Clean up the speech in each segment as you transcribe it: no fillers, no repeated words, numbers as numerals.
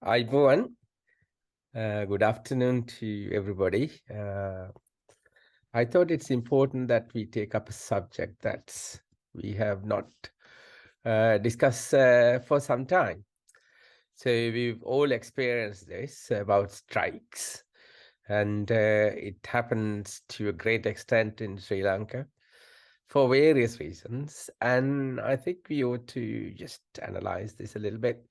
Everyone, good afternoon to everybody. I thought it's important that we take up a subject that we have not discussed for some time. So we've all experienced this about strikes, and it happens to a great extent in Sri Lanka for various reasons. And I think we ought to just analyze this a little bit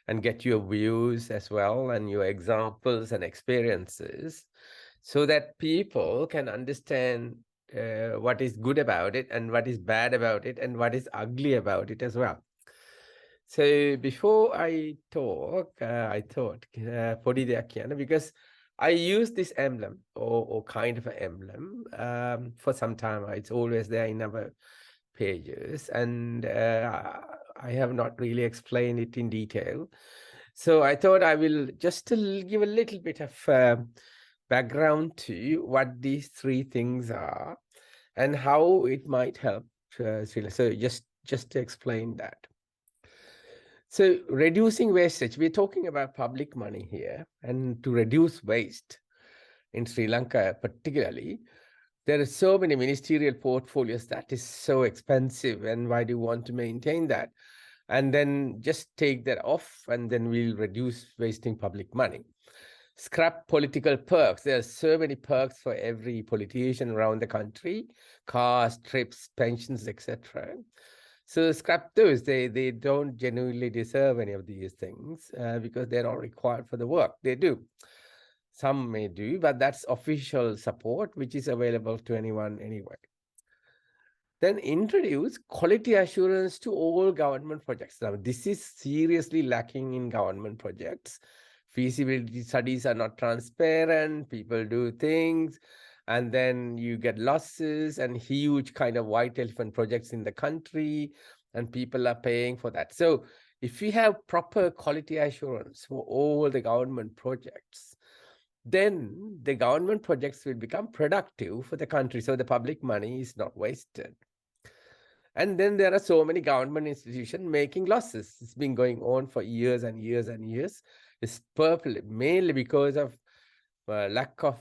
and get your views as well and your examples and experiences so that people can understand what is good about it and what is bad about it and what is ugly about it as well. So before I talk, I thought, පොඩි දෙයක් කියන්න, because I use this emblem or kind of an emblem for some time. It's always there in our pages, and I have not really explained it in detail. So I thought I will just give a little bit of background to what these three things are and how it might help Sri Lanka. So just to explain that. So reducing wastage, we're talking about public money here, and to reduce waste in Sri Lanka particularly, there are so many ministerial portfolios that is so expensive, and why do you want to maintain that? And then just take that off, and then we'll reduce wasting public money. Scrap political perks. There are so many perks for every politician around the country: cars, trips, pensions, etc. So scrap those. They don't genuinely deserve any of these things because they're not required for the work they do. Some may do, but that's official support, which is available to anyone anyway. Then introduce quality assurance to all government projects. Now, this is seriously lacking in government projects. Feasibility studies are not transparent. People do things, and then you get losses and huge kind of white elephant projects in the country, and people are paying for that. So if we have proper quality assurance for all the government projects, then the government projects will become productive for the country. So the public money is not wasted. And then there are so many government institutions making losses. It's been going on for years and years and years. It's mainly because of lack of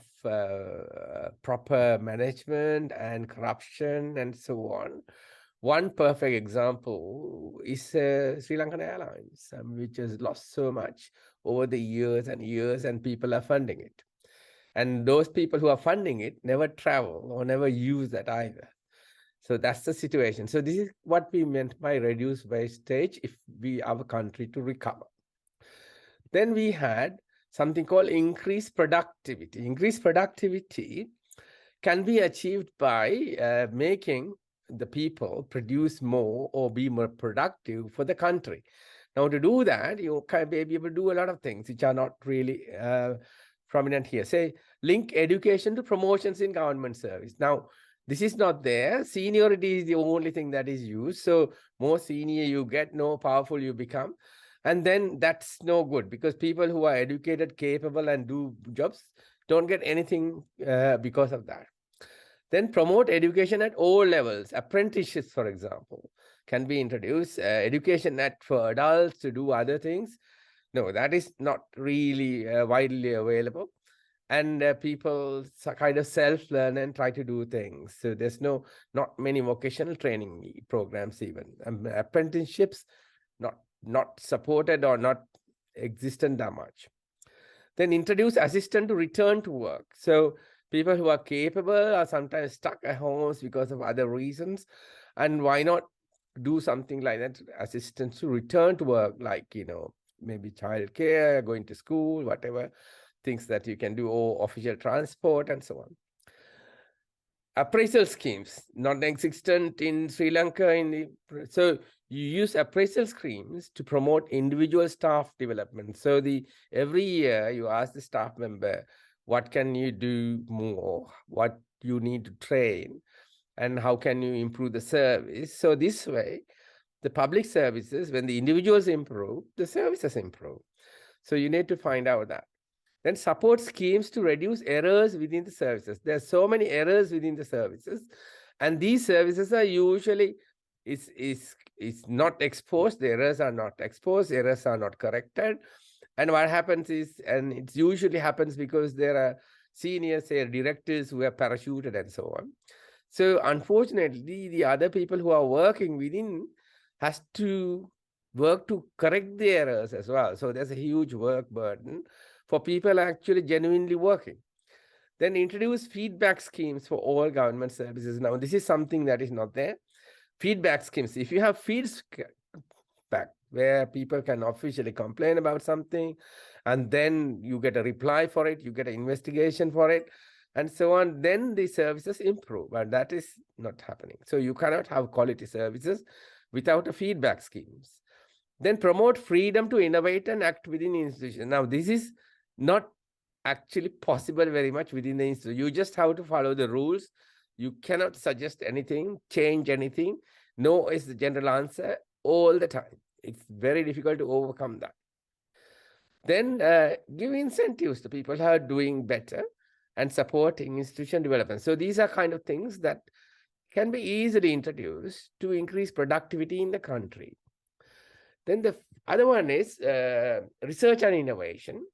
proper management and corruption and so on. One perfect example is Sri Lankan Airlines, which has lost so much over the years and years, and people are funding it. And those people who are funding it never travel or never use that either. So that's the situation. So this is what we meant by reduce wastage if we our country to recover. Then we had something called increased productivity. Increased productivity can be achieved by making the people produce more or be more productive for the country. Now, to do that, you can be able to do a lot of things which are not really prominent here. Say, link education to promotions in government service. Now, this is not there. Seniority is the only thing that is used. So more senior you get, more powerful you become. And then that's no good because people who are educated, capable, and do jobs don't get anything because of that. Then promote education at all levels. Apprenticeships, for example, can be introduced. Education at for adults to do other things. No, that is not really widely available. And people kind of self-learn and try to do things. So there's not many vocational training programs even. Apprenticeships not supported or not existent that much. Then introduce assistant to return to work. So people who are capable are sometimes stuck at homes because of other reasons. And why not do something like that, assistance to return to work, like, maybe childcare, going to school, whatever things that you can do, or official transport and so on. Appraisal schemes, not existent in Sri Lanka. So you use appraisal schemes to promote individual staff development. So every year you ask the staff member, what can you do more? What you need to train? And how can you improve the service? So this way, the public services, when the individuals improve, the services improve. So you need to find out that. Then support schemes to reduce errors within the services. There are so many errors within the services, and these services are usually is not exposed. The errors are not exposed. Errors are not corrected, And what happens is, and it usually happens because there are seniors, say directors who are parachuted and so on. So unfortunately, the other people who are working within has to work to correct the errors as well. So there's a huge work burden for people actually genuinely working. Then introduce feedback schemes for all government services. Now, this is something that is not there. Feedback schemes. If you have feedback where people can officially complain about something, and then you get a reply for it, you get an investigation for it, and so on, then the services improve. But that is not happening. So you cannot have quality services without a feedback schemes. Then promote freedom to innovate and act within institutions. Now, this is not actually possible very much within the institute. You just have to follow the rules. You cannot suggest anything, change anything. No is the general answer all the time. It's very difficult to overcome that. Then give incentives to people who are doing better and supporting institution development. So these are kind of things that can be easily introduced to increase productivity in the country. Then the other one is research and innovation.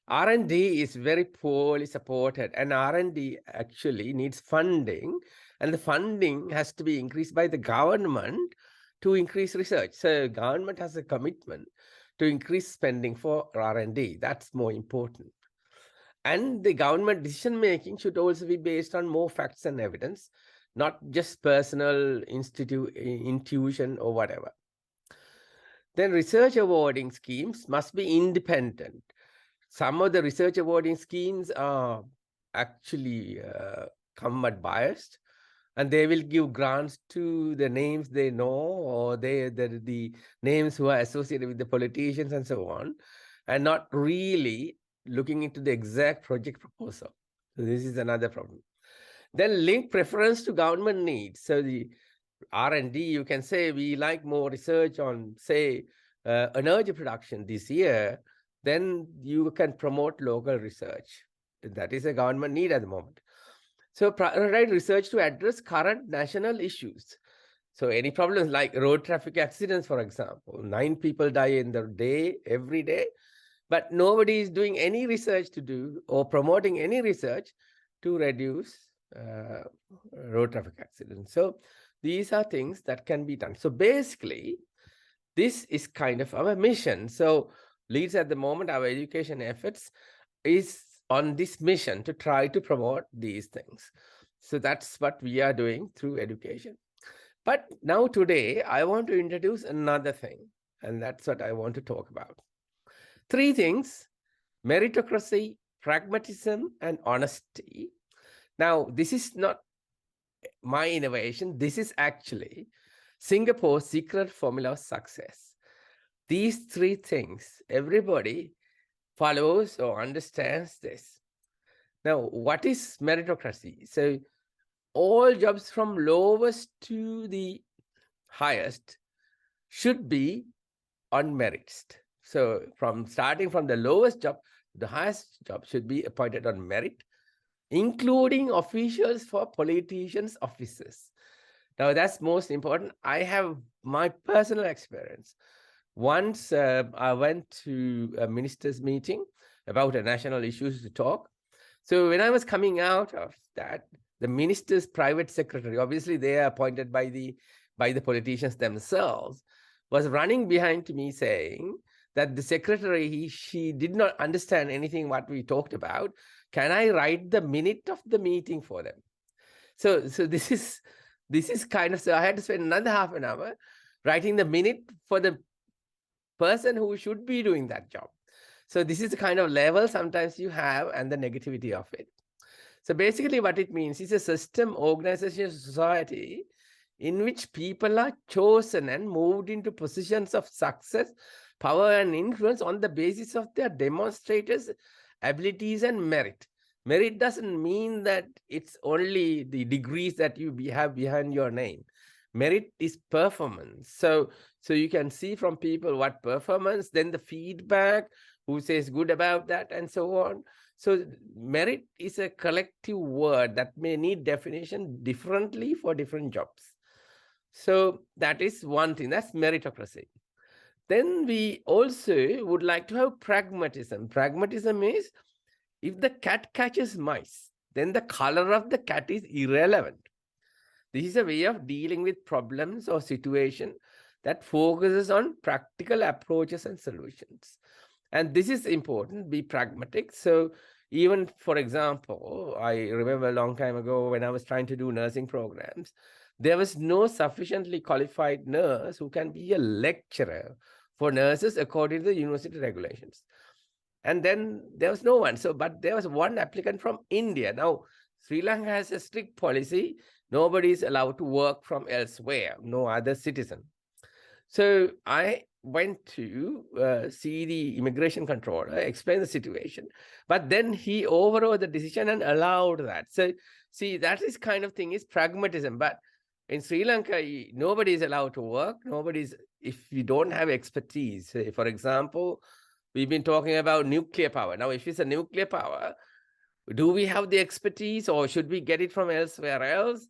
R&D is very poorly supported, and R&D actually needs funding, and the funding has to be increased by the government to increase research. So government has a commitment to increase spending for R&D. That's more important. And the government decision making should also be based on more facts and evidence, not just personal intuition or whatever. Then research awarding schemes must be independent. Some of the research awarding schemes are actually somewhat biased, and they will give grants to the names they know, or the names who are associated with the politicians and so on, and not really looking into the exact project proposal. So this is another problem. Then link preference to government needs. So the R&D, you can say we like more research on, say, energy production this year, then you can promote local research. That is a government need at the moment. So prioritize research to address current national issues. So any problems like road traffic accidents, for example, 9 people die in the day, every day, but nobody is doing any research to do or promoting any research to reduce road traffic accidents. So these are things that can be done. So basically, this is kind of our mission. So Leeds at the moment, our education efforts is on this mission to try to promote these things. So that's what we are doing through education. But now today, I want to introduce another thing, and that's what I want to talk about. 3 things: meritocracy, pragmatism, and honesty. Now, this is not my innovation. This is actually Singapore's secret formula of success. These 3 things, everybody follows or understands this. Now, what is meritocracy? So all jobs from lowest to the highest should be on merits. So starting from the lowest job, the highest job should be appointed on merit, including officials for politicians' offices. Now, that's most important. I have my personal experience. Once I went to a minister's meeting about a national issues to talk. So when I was coming out of that, the minister's private secretary, obviously they are appointed by the politicians themselves, was running behind me saying that the secretary, she did not understand anything what we talked about. Can I write the minute of the meeting for them? So this is kind of, so I had to spend another half an hour writing the minute for the person who should be doing that job. So this is the kind of level sometimes you have and the negativity of it. So basically what it means is a system, organization, society in which people are chosen and moved into positions of success, power, and influence on the basis of their demonstrators' abilities and merit. Merit doesn't mean that it's only the degrees that you have behind your name. Merit is performance. So you can see from people what performance, then the feedback, who says good about that, and so on. So merit is a collective word that may need definition differently for different jobs. So that is one thing, that's meritocracy. Then we also would like to have pragmatism. Pragmatism is if the cat catches mice, then the color of the cat is irrelevant. This is a way of dealing with problems or situation that focuses on practical approaches and solutions. And this is important, be pragmatic. So even, for example, I remember a long time ago when I was trying to do nursing programs, there was no sufficiently qualified nurse who can be a lecturer for nurses according to the university regulations. And then there was no one. So, but there was one applicant from India. Now, Sri Lanka has a strict policy. Nobody is allowed to work from elsewhere, no other citizen. So I went to see the immigration controller, explain the situation, but then he overrode the decision and allowed that. So see, that is kind of thing is pragmatism. But in Sri Lanka, nobody is allowed to work. Nobody's, if you don't have expertise. Say, for example, we've been talking about nuclear power. Now, if it's a nuclear power, do we have the expertise or should we get it from elsewhere else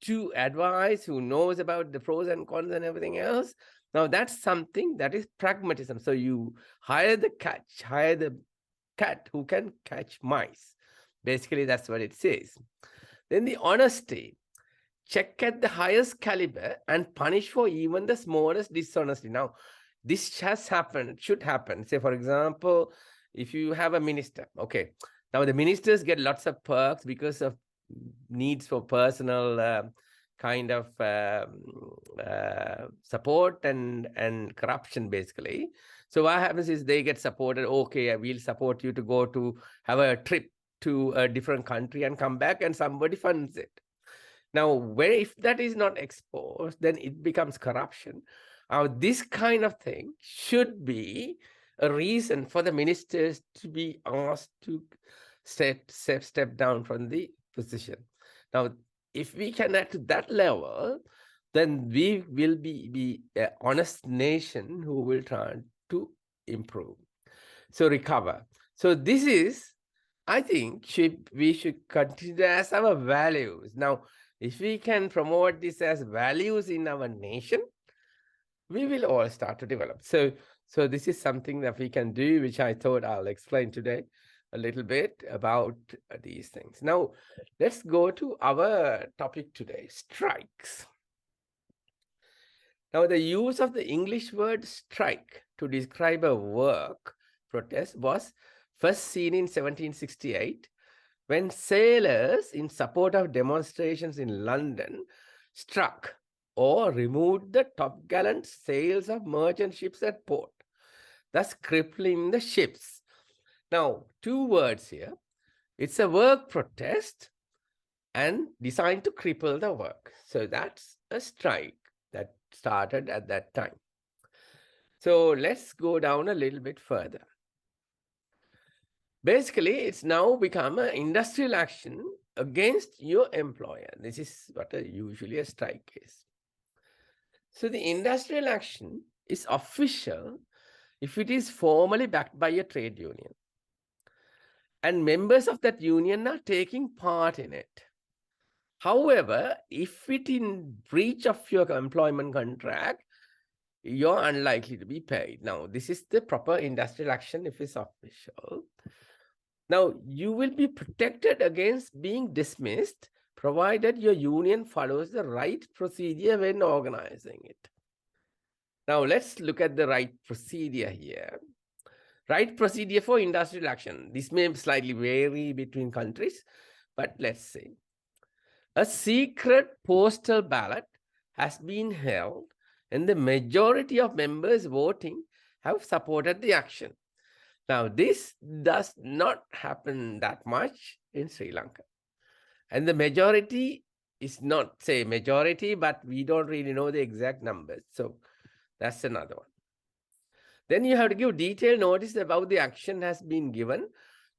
to advise who knows about the pros and cons and everything else? Now, that's something that is pragmatism. So you hire the cat who can catch mice. Basically, that's what it says. Then the honesty, check at the highest caliber and punish for even the smallest dishonesty. Now, this has happened, should happen. Say, for example, if you have a minister, okay, now the ministers get lots of perks because of needs for personal kind of support and corruption, basically. So what happens is they get supported. Okay, we'll support you to go to have a trip to a different country and come back, and somebody funds it. Now, where if that is not exposed, then it becomes corruption. Now, this kind of thing should be a reason for the ministers to be asked to step down from the position. Now, if we can act to that level, then we will be an honest nation who will try to improve. So recover. So this is, I think, we should consider as our values. Now, if we can promote this as values in our nation, we will all start to develop. So this is something that we can do, which I thought I'll explain today a little bit about these things. Now, let's go to our topic today, strikes. Now, the use of the English word strike to describe a work protest was first seen in 1768 when sailors, in support of demonstrations in London, struck or removed the topgallant sails of merchant ships at port, thus crippling the ships. Now, two words here. It's a work protest and designed to cripple the work. So that's a strike that started at that time. So let's go down a little bit further. Basically, it's now become an industrial action against your employer. This is what usually a strike is. So the industrial action is official if it is formally backed by a trade union. And members of that union are taking part in it. However, if it in breach of your employment contract, you're unlikely to be paid. Now, this is the proper industrial action if it's official. Now, you will be protected against being dismissed, provided your union follows the right procedure when organizing it. Now, let's look at the right procedure here. Right procedure for industrial action. This may slightly vary between countries, but let's see. A secret postal ballot has been held, and the majority of members voting have supported the action. Now, this does not happen that much in Sri Lanka. And the majority is not, say, majority, but we don't really know the exact numbers. So that's another one. Then you have to give detailed notice about the action has been given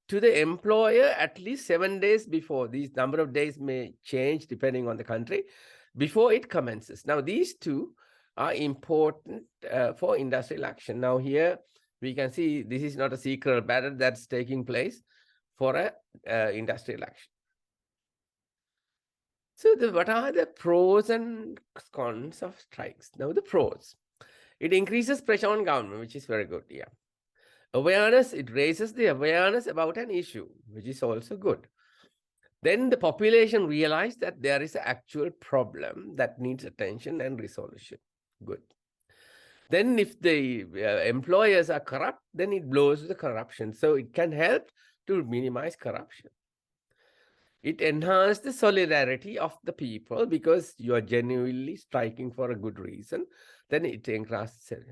to the employer at least 7 days before. These number of days may change depending on the country, before it commences. Now, these two are important for industrial action. Now, here we can see this is not a secret battle that's taking place for a industrial action. So what are the pros and cons of strikes? Now, the pros. It increases pressure on government, which is very good. Yeah. Awareness, it raises the awareness about an issue, which is also good. Then the population realized that there is an actual problem that needs attention and resolution. Good. Then if the employers are corrupt, then it blows the corruption. So it can help to minimize corruption. It enhances the solidarity of the people because you are genuinely striking for a good reason. Then it enhances.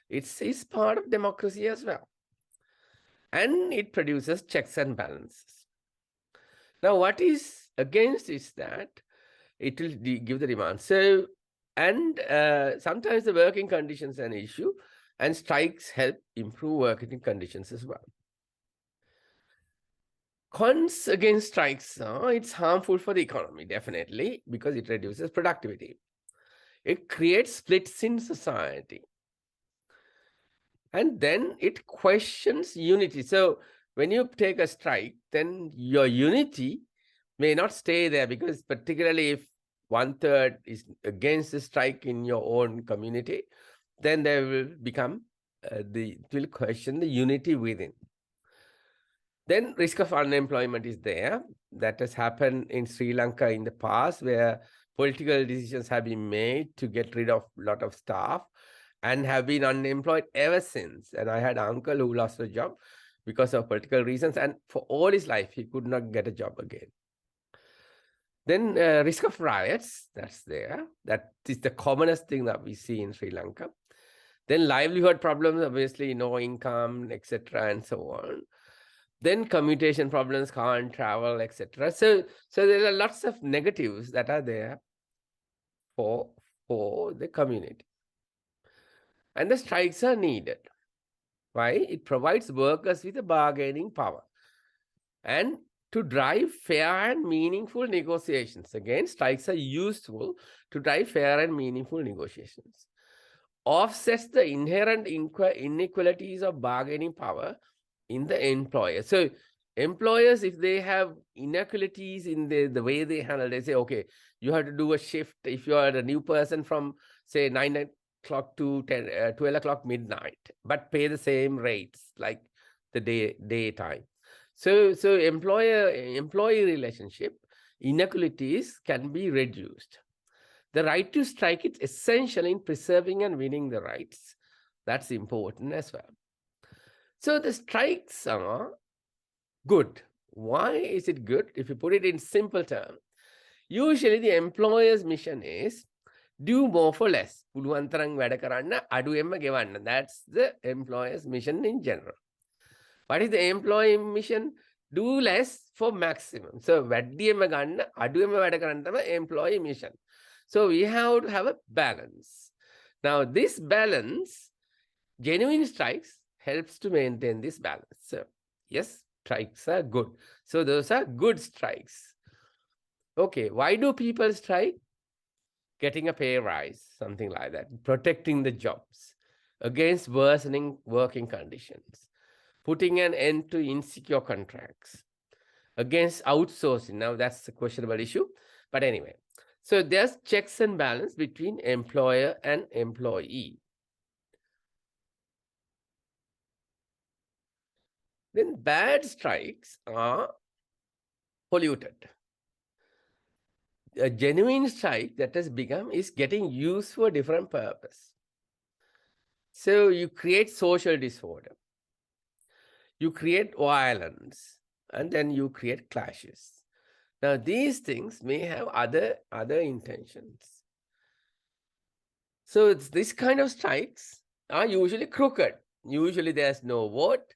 It's part of democracy as well. And it produces checks and balances. Now, what is against is that it will give the demand. So, and sometimes the working conditions are an issue, and strikes help improve working conditions as well. Cons against strikes, it's harmful for the economy, definitely, because it reduces productivity. It creates splits in society. And then it questions unity. So when you take a strike, then your unity may not stay there, because particularly if 1/3 is against the strike in your own community, then there will become, it will question the unity within. Then risk of unemployment is there. That has happened in Sri Lanka in the past, where political decisions have been made to get rid of a lot of staff and have been unemployed ever since. And I had an uncle who lost a job because of political reasons, and for all his life, he could not get a job again. Then risk of riots, that's there. That is the commonest thing that we see in Sri Lanka. Then livelihood problems, obviously, no income, etc., and so on. Then commutation problems, can't travel, etc. So there are lots of negatives that are there for the community. And the strikes are needed. Why? It provides workers with a bargaining power and to drive fair and meaningful negotiations. Again, strikes are useful to drive fair and meaningful negotiations. Offsets the inherent inequalities of bargaining power in the employer. So employers, if they have inequalities in the way they handle, they say, okay, you have to do a shift if you are a new person from, say, 9 o'clock to 12 o'clock midnight, but pay the same rates like the daytime. So employee relationship inequalities can be reduced. The right to strike is essential in preserving and winning the rights. That's important as well. So the strikes are good. Why is it good? If you put it in simple terms, usually the employer's mission is do more for less. That's the employer's mission in general. What is the employee mission? Do less for maximum. So employee mission. So we have to have a balance. Now this balance, genuine strikes helps to maintain this balance. So yes, strikes are good. So those are good strikes. Okay, why do people strike? Getting a pay rise, something like that. Protecting the jobs against worsening working conditions. Putting an end to insecure contracts. Against outsourcing. Now that's a questionable issue. But anyway, so there's checks and balance between employer and employee. Then bad strikes are polluted. A genuine strike that has become is getting used for a different purpose. So you create social disorder. You create violence, and then you create clashes. Now, these things may have other intentions. So it's this kind of strikes are usually crooked. Usually there's no vote.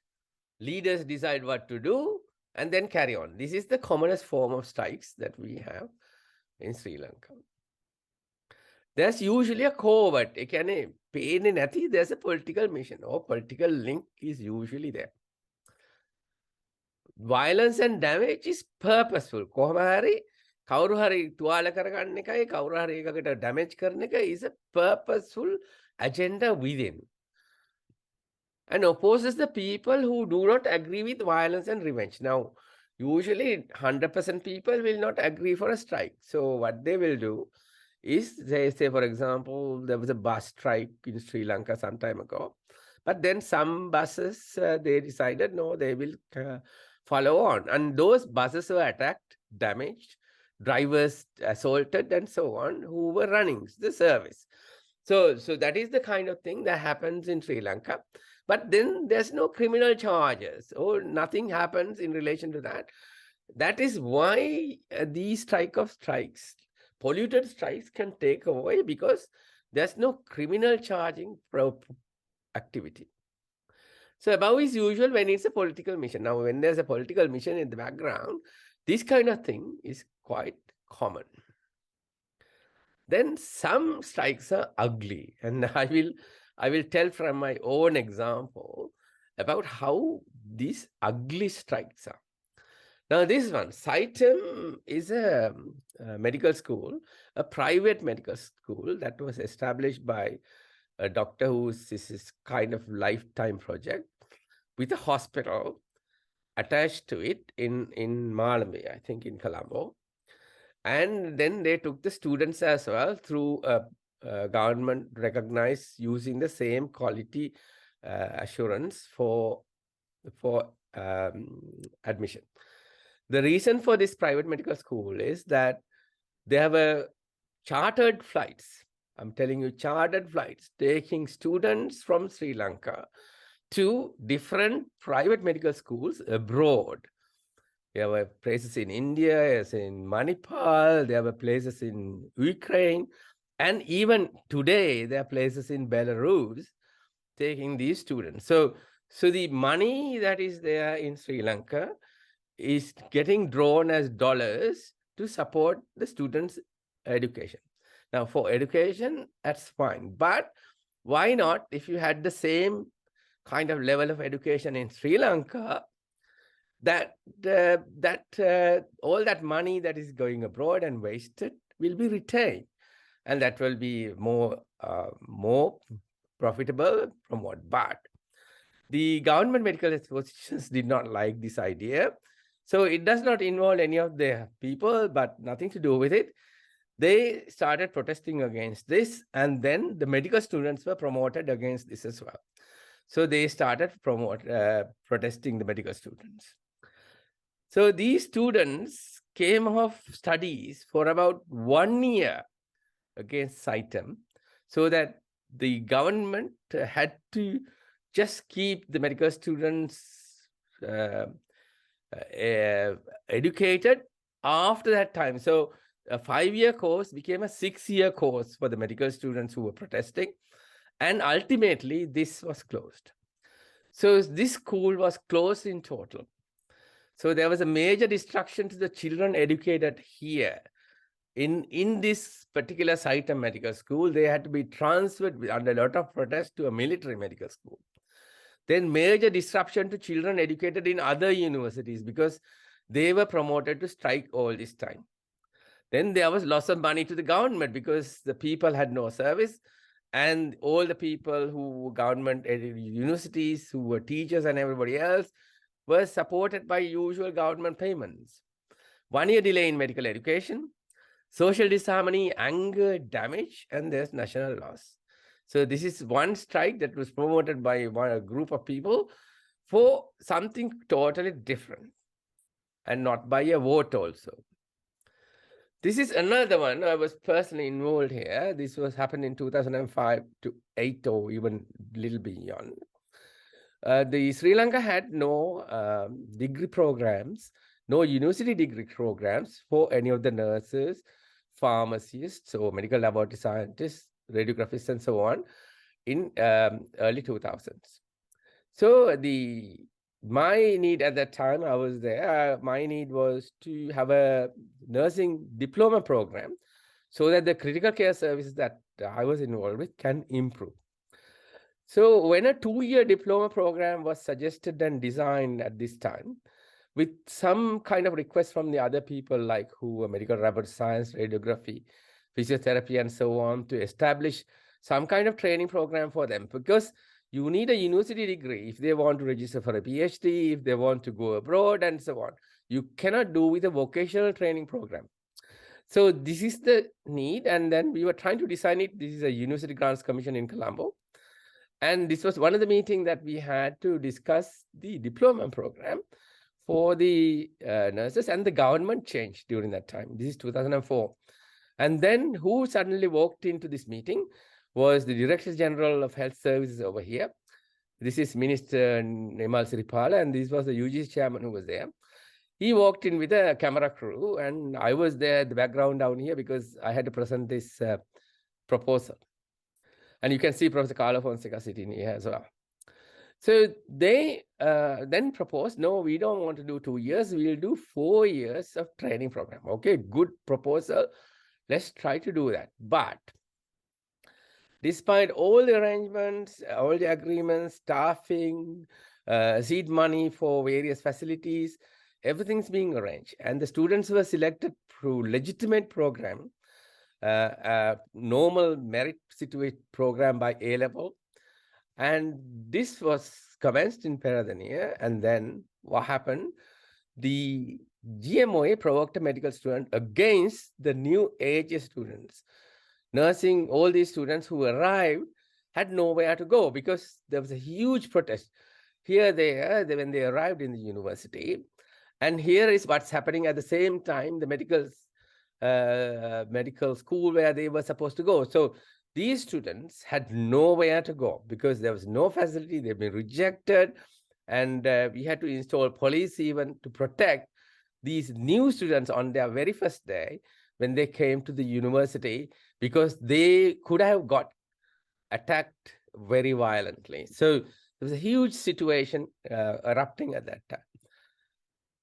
Leaders decide what to do and then carry on. This is the commonest form of strikes that we have in Sri Lanka. There's usually a covert. There's a political mission or political link is usually there. Violence and damage is purposeful. කවුරු හරි තුවාල කරගන්න එකයි කවුරු හරි එකකට damage කරන එක is a purposeful agenda within and opposes the people who do not agree with violence and revenge. Now, usually 100% people will not agree for a strike. So what they will do is, they say, for example, there was a bus strike in Sri Lanka some time ago, but then some buses, they decided, no, they will follow on. And those buses were attacked, damaged, drivers assaulted, and so on, who were running the service. So that is the kind of thing that happens in Sri Lanka. But then there's no criminal charges or nothing happens in relation to that. That is why these strikes, polluted strikes can take away, because there's no criminal charging activity. So above is usual when it's a political mission. Now, when there's a political mission in the background, this kind of thing is quite common. Then some strikes are ugly, and I will tell from my own example about how these ugly strikes are. Now, this one, Saitam, is a medical school, a private medical school that was established by a doctor who's this is kind of lifetime project, with a hospital attached to it in Malambe, I think in Colombo. And then they took the students as well through a government recognized using the same quality assurance for admission. The reason for this private medical school is that they have chartered flights. I'm telling you, chartered flights taking students from Sri Lanka to different private medical schools abroad. There were places in India, as in Manipal, there were places in Ukraine, and even today there are places in Belarus taking these students. So the money that is there in Sri Lanka is getting drawn as dollars to support the students' education. Now, for education, that's fine. But why not, if you had the same kind of level of education in Sri Lanka, that all that money that is going abroad and wasted will be retained, and that will be more profitable from what. But the government medical institutions did not like this idea. So it does not involve any of their people, but nothing to do with it. They started protesting against this, and then the medical students were promoted against this as well. So they started protesting the medical students. So these students came off studies for about 1 year against Saitam, so that the government had to just keep the medical students educated after that time. So a 5-year course became a 6-year course for the medical students who were protesting. And ultimately, this was closed. So this school was closed in total. So there was a major destruction to the children educated here. In this particular Saitam medical school, they had to be transferred under a lot of protest to a military medical school. Then major disruption to children educated in other universities, because they were promoted to strike all this time. Then there was loss of money to the government, because the people had no service, and all the people who were government universities, who were teachers and everybody else, were supported by usual government payments. 1 year delay in medical education, social disharmony, anger, damage, and there's national loss. So this is one strike that was promoted by a group of people for something totally different, and not by a vote also. This is another one. I was personally involved here. This was happened in 2005 to 8 or even a little beyond. The Sri Lanka had no degree programs, no university degree programs for any of the nurses, pharmacists, or medical laboratory scientists, radiographers, and so on in early 2000s. So my need at that time, I was there, my need was to have a nursing diploma program so that the critical care services that I was involved with can improve. So when a 2-year diploma program was suggested and designed at this time, with some kind of request from the other people, like who were medical laboratory science, radiography, physiotherapy, and so on, to establish some kind of training program for them, because you need a university degree if they want to register for a PhD, if they want to go abroad, and so on. You cannot do with a vocational training program. So this is the need, and then we were trying to design it. This is a University Grants Commission in Colombo. And this was one of the meetings that we had to discuss the diploma program for the nurses, and the government changed during that time. This is 2004. And then who suddenly walked into this meeting was the Director General of Health Services over here. This is Minister Nimal Siripala, and this was the UGC chairman who was there. He walked in with a camera crew, and I was there at the background down here because I had to present this proposal. And you can see Professor Carlo Fonseca sitting here as well. So they then proposed, no, we don't want to do 2 years, we'll do 4 years of training program. Okay, good proposal. Let's try to do that. But despite all the arrangements, all the agreements, staffing, seed money for various facilities, everything's being arranged. And the students were selected through legitimate program, normal merit situation program by A-level. And this was commenced in Peradeniya. And then what happened? The GMOA provoked a medical student against the new age students. Nursing, all these students who arrived had nowhere to go because there was a huge protest here, there, when they arrived in the university. And here is what's happening at the same time, the medical school where they were supposed to go. So these students had nowhere to go because there was no facility, they've been rejected. And we had to install police even to protect these new students on their very first day when they came to the university, because they could have got attacked very violently. So there was a huge situation erupting at that time.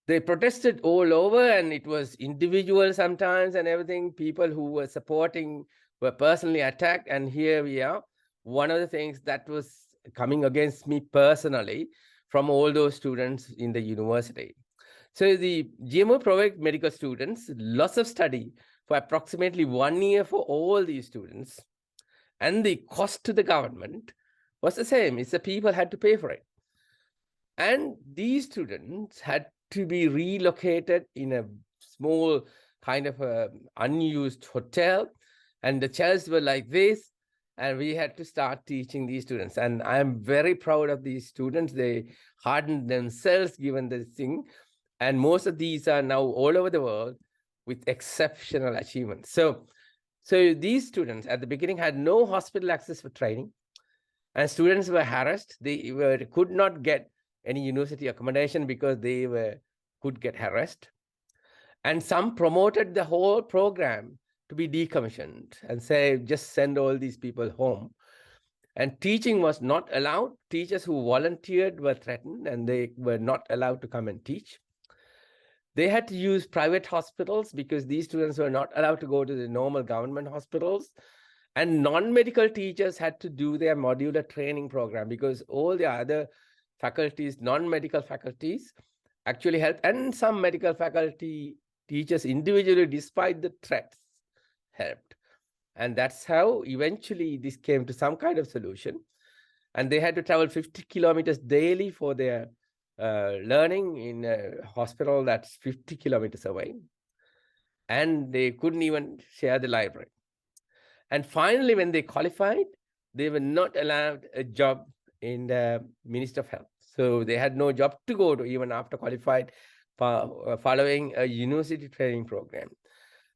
They protested all over, and it was individual sometimes and everything. People who were supporting were personally attacked. And here we are. One of the things that was coming against me personally from all those students in the university. So the GMO provided medical students loss of study for approximately 1 year for all these students. And the cost to the government was the same. It's the people had to pay for it. And these students had to be relocated in a small kind of unused hotel. And the chairs were like this. And we had to start teaching these students. And I'm very proud of these students. They hardened themselves given this thing. And most of these are now all over the world with exceptional achievements. So these students at the beginning had no hospital access for training, and students were harassed. They could not get any university accommodation because they could get harassed. And some promoted the whole program to be decommissioned and say, just send all these people home. And teaching was not allowed. Teachers who volunteered were threatened, and they were not allowed to come and teach. They had to use private hospitals because these students were not allowed to go to the normal government hospitals. And non-medical teachers had to do their modular training program because all the other faculties, non-medical faculties, actually helped. And some medical faculty teachers individually, despite the threats, helped. And that's how eventually this came to some kind of solution. And they had to travel 50 kilometers daily for their learning in a hospital that's 50 kilometers away. And they couldn't even share the library. And finally, when they qualified, they were not allowed a job in the Ministry of Health. So they had no job to go to even after qualified, following a university training program.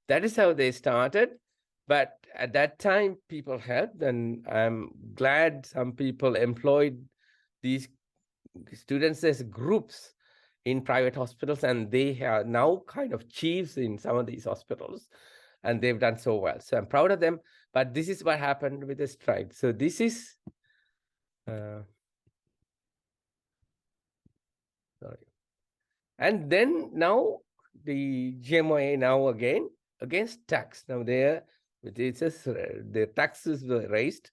That is how they started. But at that time, people helped, and I'm glad some people employed these students as groups in private hospitals, and they are now kind of chiefs in some of these hospitals, and they've done so well. So I'm proud of them, but this is what happened with the strike. So this is, sorry. And then now the GMOA now again against tax. Now the taxes were raised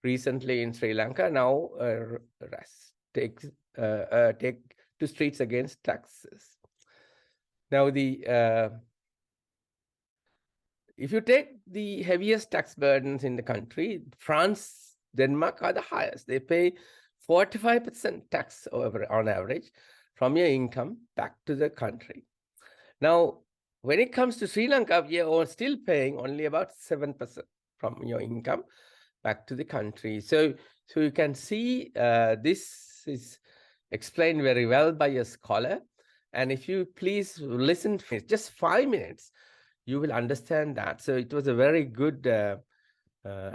recently in Sri Lanka. Now take to streets against taxes. Now if you take the heaviest tax burdens in the country, France, Denmark are the highest. They pay 45% tax on average from your income back to the country. Now, When it comes to Sri Lanka, we are still paying only about 7% from your income back to the country. So you can see this is explained very well by a scholar. And if you please listen for just 5 minutes, you will understand that. So it was a very good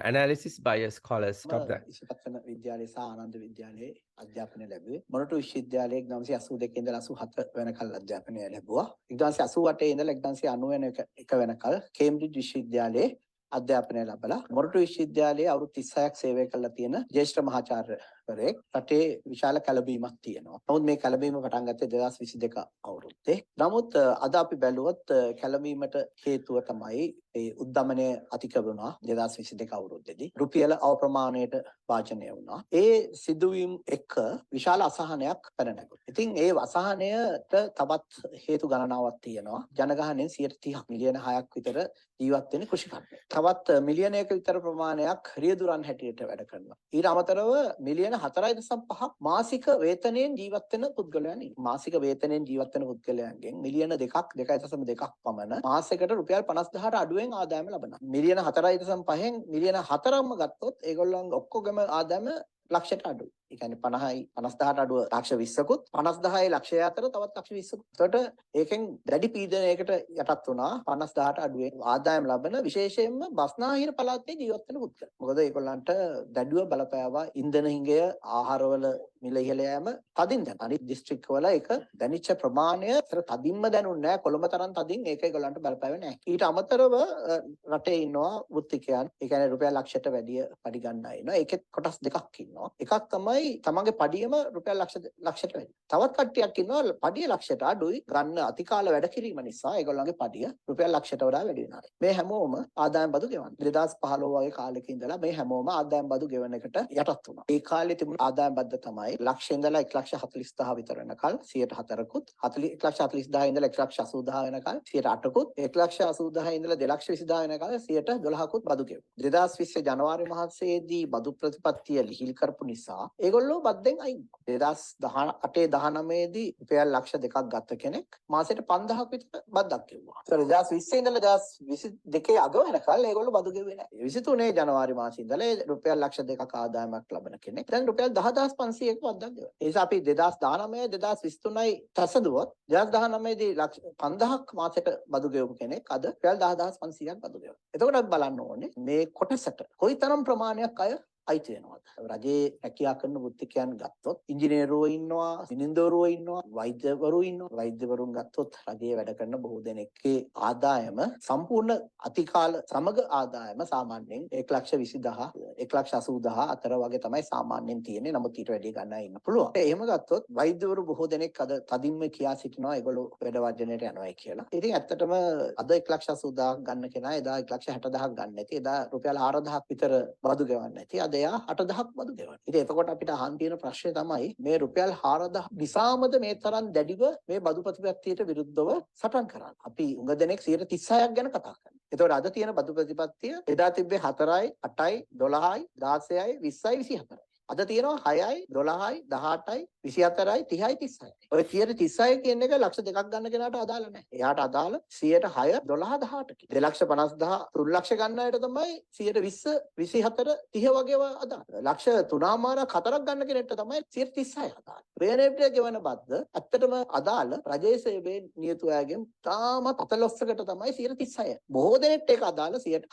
analysis by a scholar. Stop that. ඉසිපත්තන විද්‍යාලයේ සහ ආනන්ද විද්‍යාලයේ අධ්‍යාපනය ලැබුවේ. මොරටු විශ්වවිද්‍යාලයේ 1982 ඉඳලා 87 වෙනකල් අධ්‍යාපනය ලැබුවා. 1988 ඉඳලා 1991 වෙනකල් කේම්බ්‍රිජ් විශ්වවිද්‍යාලයේ අධ්‍යාපනය ලැබලා මොරටු විශ්වවිද්‍යාලයේ අවුරුදු 36ක් සේවය කළා තියෙන ජ්‍යෙෂ්ඨ මහාචාර්යවරයෙක්. රටේ විශාල කැළඹීමක් තියෙනවා. නමුත් මේ කැළඹීම පටන් ගත්තේ 2022 අවුරුද්දේ. නමුත් අද අපි බැලුවොත් කැළඹීමට හේතුව තමයි ඒ උද්දමනය අධික වුණා 2022 අවුරුද්දේදී. රුපියල අප්‍රමාණයට වාජනය වුණා. ඒ සිදුවීම් එක්ක විශාල අසහනයක් පැන නැගුණා. ඉතින් ඒ අසහනයට තවත් හේතු ගණනාවක් තියෙනවා. ජනගහනයෙන් 130 මිලියන 6ක් විතර ජීවත් වෙන කෘෂිකර්මය. තවත් මිලියනයක විතර ප්‍රමාණයක් රියදුරන් හැටියට වැඩ කරනවා. ඊට අමතරව මිලියන 4.5ක් මාසික වේතනයෙන් ජීවත් වෙන පුද්ගලයන් ඉන්නවා. මාසික වේතනයෙන් ජීවත් වෙන පුද්ගලයන්ගෙන් මිලියන 2.2 පමණ මාසයකට රුපියල් 50000ට අඩුවෙන් ආදායම ලබනවා. මිලියන 4.5න් මිලියන 4ක්ම ගත්තොත් ඒගොල්ලන් ඔක්කොගම ආදායම ලක්ෂයට අඩුයි. ඒ කියන්නේ 50යි 50000ට අඩුව ලක්ෂ 20කුත් 50000යි ලක්ෂය අතර තවත් ලක්ෂ 20කුත්. ඒකට ඒකෙන් දැඩි පීඩනයකට යටත් වුණා 50000ට අඩුවෙන් ආදායම ලබන විශේෂයෙන්ම බස්නාහිර පළාතේ ජීවත් වෙන පුද්ගලයන්. මොකද ඒගොල්ලන්ට දැඩිව බලපෑවා ඉන්ධන හිඟය ආහාරවල මිල ඉහළ යෑම තදින් දැන. අනිත් දිස්ත්‍රික්ක වල ඒක දැනිච්ච ප්‍රමාණය තදින්ම දැනුන්නේ නැහැ. කොළඹ තරම් තදින් ඒක ඒගොල්ලන්ට බලපෑවේ නැහැ. ඊට අමතරව රටේ ඉන්නවා වෘත්තිකයන්. ඒ කියන්නේ රුපියල් ලක්ෂයට වැඩිය පඩි ගන්න අය ඉන්නවා. ඒකෙත් කොටස් දෙකක් ඉන්නවා. එකක් තමයි තමන්ගේ පඩියම රුපියල් ලක්ෂයට වැඩි. තවත් කට්ටියක් ඉන්නවා පඩිය ලක්ෂයට අඩුයි ගන්න අතිකාල වැඩ කිරීම නිසා ඒගොල්ලන්ගේ පඩිය රුපියල් ලක්ෂයට වඩා වැඩි වෙනවා. මේ හැමෝම ආදායම් බදු ගෙවන්නේ. 2015 වගේ කාලෙක ඉඳලා මේ හැමෝම ආදායම් බදු ගෙවන එකට යටත් වුණා. ඒ කාලේ තිබුණ ආදායම් බද්ද තමයි ලක්ෂ ඉඳලා 1,40,000 විතර වෙනකල් 104කුත් 1,40,000 ඉඳලා 1,80,000 වෙනකල් 108කුත් 1,80,000 ඉඳලා 2,20,000 වෙනකල් 112කුත් බදු ගෙවුවා. 2020 ජනවාරි මාසයේදී බදු ප්‍රතිපත්තිය ලිහිල් කරපු නිසා ඒගොල්ලෝ බද්දෙන් අයින් වුණා. 2018-19 දී රුපියල් ලක්ෂ 2ක් ගත්ත කෙනෙක් මාසෙට 5000ක් විතර බද්දක් ගෙවුවා. ඒතර 2020 ඉඳලා 2022 අග වෙනකල් ඒගොල්ලෝ බදු ගෙවුවේ නැහැ. 23 ජනවාරි මාසයේ ඉඳලා රුපියල් ලක්ෂ 2ක ආදායමක් ලබන කෙනෙක් දැන් රුපියල් 10,500ක බද්දක් ගෙවනවා. ඒ නිසා අපි 2019 2023යි තසදුවොත් 2019 දී ලක්ෂ 5000ක් මාසෙට බදු ගෙවපු කෙනෙක් අද රුපියල් 10,500ක් බදු ගෙවනවා. එතකොට අපි බලන්න ඕනේ මේ කොටසට කොයිතරම් ප්‍රමාණයක් අය අයිති වෙනවද? රජයේ රැකියා කරන වෘත්තිකයන් ගත්තොත් ඉංජිනේරුවෝ ඉන්නවා, සිනින්දෝරුවෝ ඉන්නවා, වෛද්‍යවරු ඉන්නවා. වෛද්‍යවරුන් ගත්තොත් රජයේ වැඩ කරන බොහෝ දෙනෙක්ගේ ආදායම සම්පූර්ණ අතිකාල සමග ආදායම සාමාන්‍යයෙන් 1,20,000 1,80,000 අතර වගේ තමයි සාමාන්‍යයෙන් තියෙන්නේ. නමුත් ඊට වැඩි ගණන් ඉන්න පුළුවන්. එහෙම ගත්තොත් වෛද්‍යවරු බොහෝ දෙනෙක් අද තදින්ම කියා සිටිනවා ඒගොල්ලෝ වැඩ වර්ජනයට යනවායි කියලා. ඉතින් ඇත්තටම අද 1,80,000ක් ගන්න කෙනා එදා 1,60,000ක් ගන්න නැති. එදා රුපියල් 4,000ක් විතර බදු ගෙවන්නේ නැති. එයා 8,000ක් බදු ගෙවනවා. ඉතින් එතකොට අපිට අහන්න තියෙන ප්‍රශ්නේ තමයි මේ රුපියල් 4,000 නිසාමද මේ තරම් දැඩිව මේ බදු ප්‍රතිපත්තියට විරුද්ධව සටන් කරන්නේ. අපි උඟ දෙනෙක් 136ක් ගැන කතා කරනවා. එතකොට අද තියෙන බදු ප්‍රතිපත්තිය එදා තිබ්බේ 4යි 8යි 12යි 16යි 20යි 24යි. අද තියෙනවා 6යි 12යි 18යි 24යි 30යි 36යි. ඔය 36 කියන එක ලක්ෂ 2ක් ගන්න කෙනාට අදාළ නැහැ. එයාට අදාළ 106 12 18 2,50,000 3 ලක්ෂ ගන්න අයට තමයි 120 24 30 වගේව අදාළ. ලක්ෂ 3මාරක් 4ක් ගන්න කෙනෙක්ට තමයි 136 අදාළ. වේනේප්ට ගෙවන බද්ද ඇත්තටම අදාළ රජයේ සේවයේ නියතු අයගෙන් තාමත් 14කට තමයි 136. බොහෝ දෙනෙක්ට ඒක අදාළ 6ත්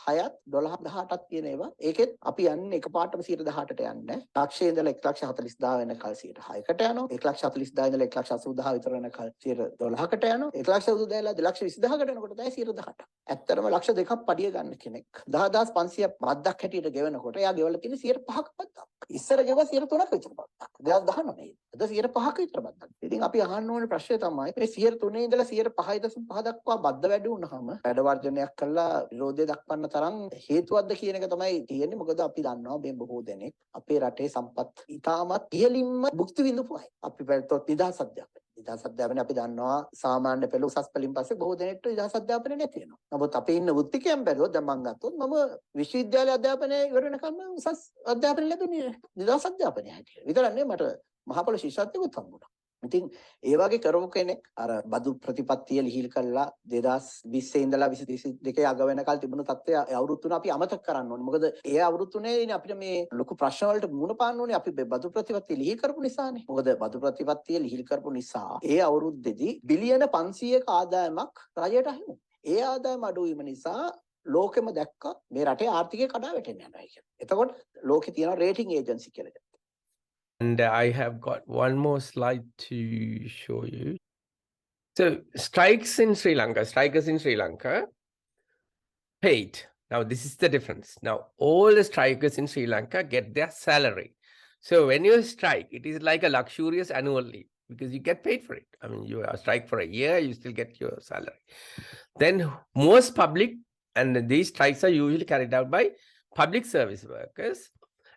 12 18ක් කියන ඒවා. ඒකෙත් අපි යන්නේ එකපාරටම 118ට යන්නේ. ලක්ෂයේ ඉඳලා 1,40,000 වෙනකල් 6කට යනවා. 1,40,000 ඉඳලා 1,80,000 විතර වෙනකල් 12කට යනවා. 1,80,000 ඉඳලා 2,20,000කට යනකොට තමයි 118. ඇත්තටම ලක්ෂ 2ක් පඩිය ගන්න කෙනෙක් 10,500ක් බද්දක් හැටියට ගෙවනකොට එයා ගෙවලා තියෙන 105ක බද්දක්. ඉස්සර ගෙවුවා 103ක විතර බද්දක්. 2019. අද 105ක විතර බද්දක්. ඉතින් අපි අහන්න ඕනේ ප්‍රශ්නේ තමයි මේ 103 ඉඳලා 105.5 දක්වා බද්ද වැඩි වුණාම වැඩ වර්ජනයක් කළා විරෝධය දක්වන්න තරම් හේතුවක්ද කියන එක තමයි තියෙන්නේ. මොකද අපි දන්නවා මේ බොහෝ දෙනෙක් අපේ රටේ සම්පත් ඉතාමත් ඉහළින්ම භුක්ති විඳපු අය. අපි බැලුවොත් නිදහස් අධ්‍යාපනය. නිදහස් අධ්‍යාපනය අපි දන්නවා සාමාන්‍ය පෙළ උසස් පෙළින් පස්සේ බොහෝ දෙනෙක්ට නිදහස් අධ්‍යාපනය නැති වෙනවා. නමුත් අපි ඉන්න වෘත්තිකයන් බැලුවොත් දැන් මම ගත්තොත් මම විශ්වවිද්‍යාල අධ්‍යාපනය ඉවර වෙනකම් උසස් අධ්‍යාපනය ලැබුණේ නිදහස් අධ්‍යාපනය හැටියට. විතරක් නෙවෙයි මට මහපොළ ශිෂ්‍යත්වයකුත් හම්බුණා. ඉතින් ඒ වගේ කරපු කෙනෙක් අර බදු ප්‍රතිපත්තිය ලිහිල් කළා 2020 ඉඳලා 2022 අග වෙනකල් තිබුණු තත්ත්වය අවුරුදු තුන අපි අමතක කරන්න ඕනේ. මොකද ඒ අවුරුදු තුනේදී අපිට මේ ලොකු ප්‍රශ්න වලට මුහුණ පාන්න ඕනේ අපි බදු ප්‍රතිපත්තිය ලිහිල් කරපු නිසානේ. මොකද බදු ප්‍රතිපත්තිය ලිහිල් කරපු නිසා ඒ අවුරුද්දේදී බිලියන 500ක ආදායමක් රජයට අහිමි වුණා. ඒ ආදායම අඩුවීම නිසා ලෝකෙම දැක්කා මේ රටේ ආර්ථිකය කඩා වැටෙන්න යනවා කියලා. එතකොට ලෝකේ තියෙන රේටින් ඒජන්සි කියලා. And I have got one more slide to show you. So strikers in Sri Lanka paid. Now this is the difference. Now all the strikers in Sri Lanka get their salary. So when you strike, it is like a luxurious annual leave because you get paid for it. I mean, you strike for a year, you still get your salary. Then most public, and these strikes are usually carried out by public service workers.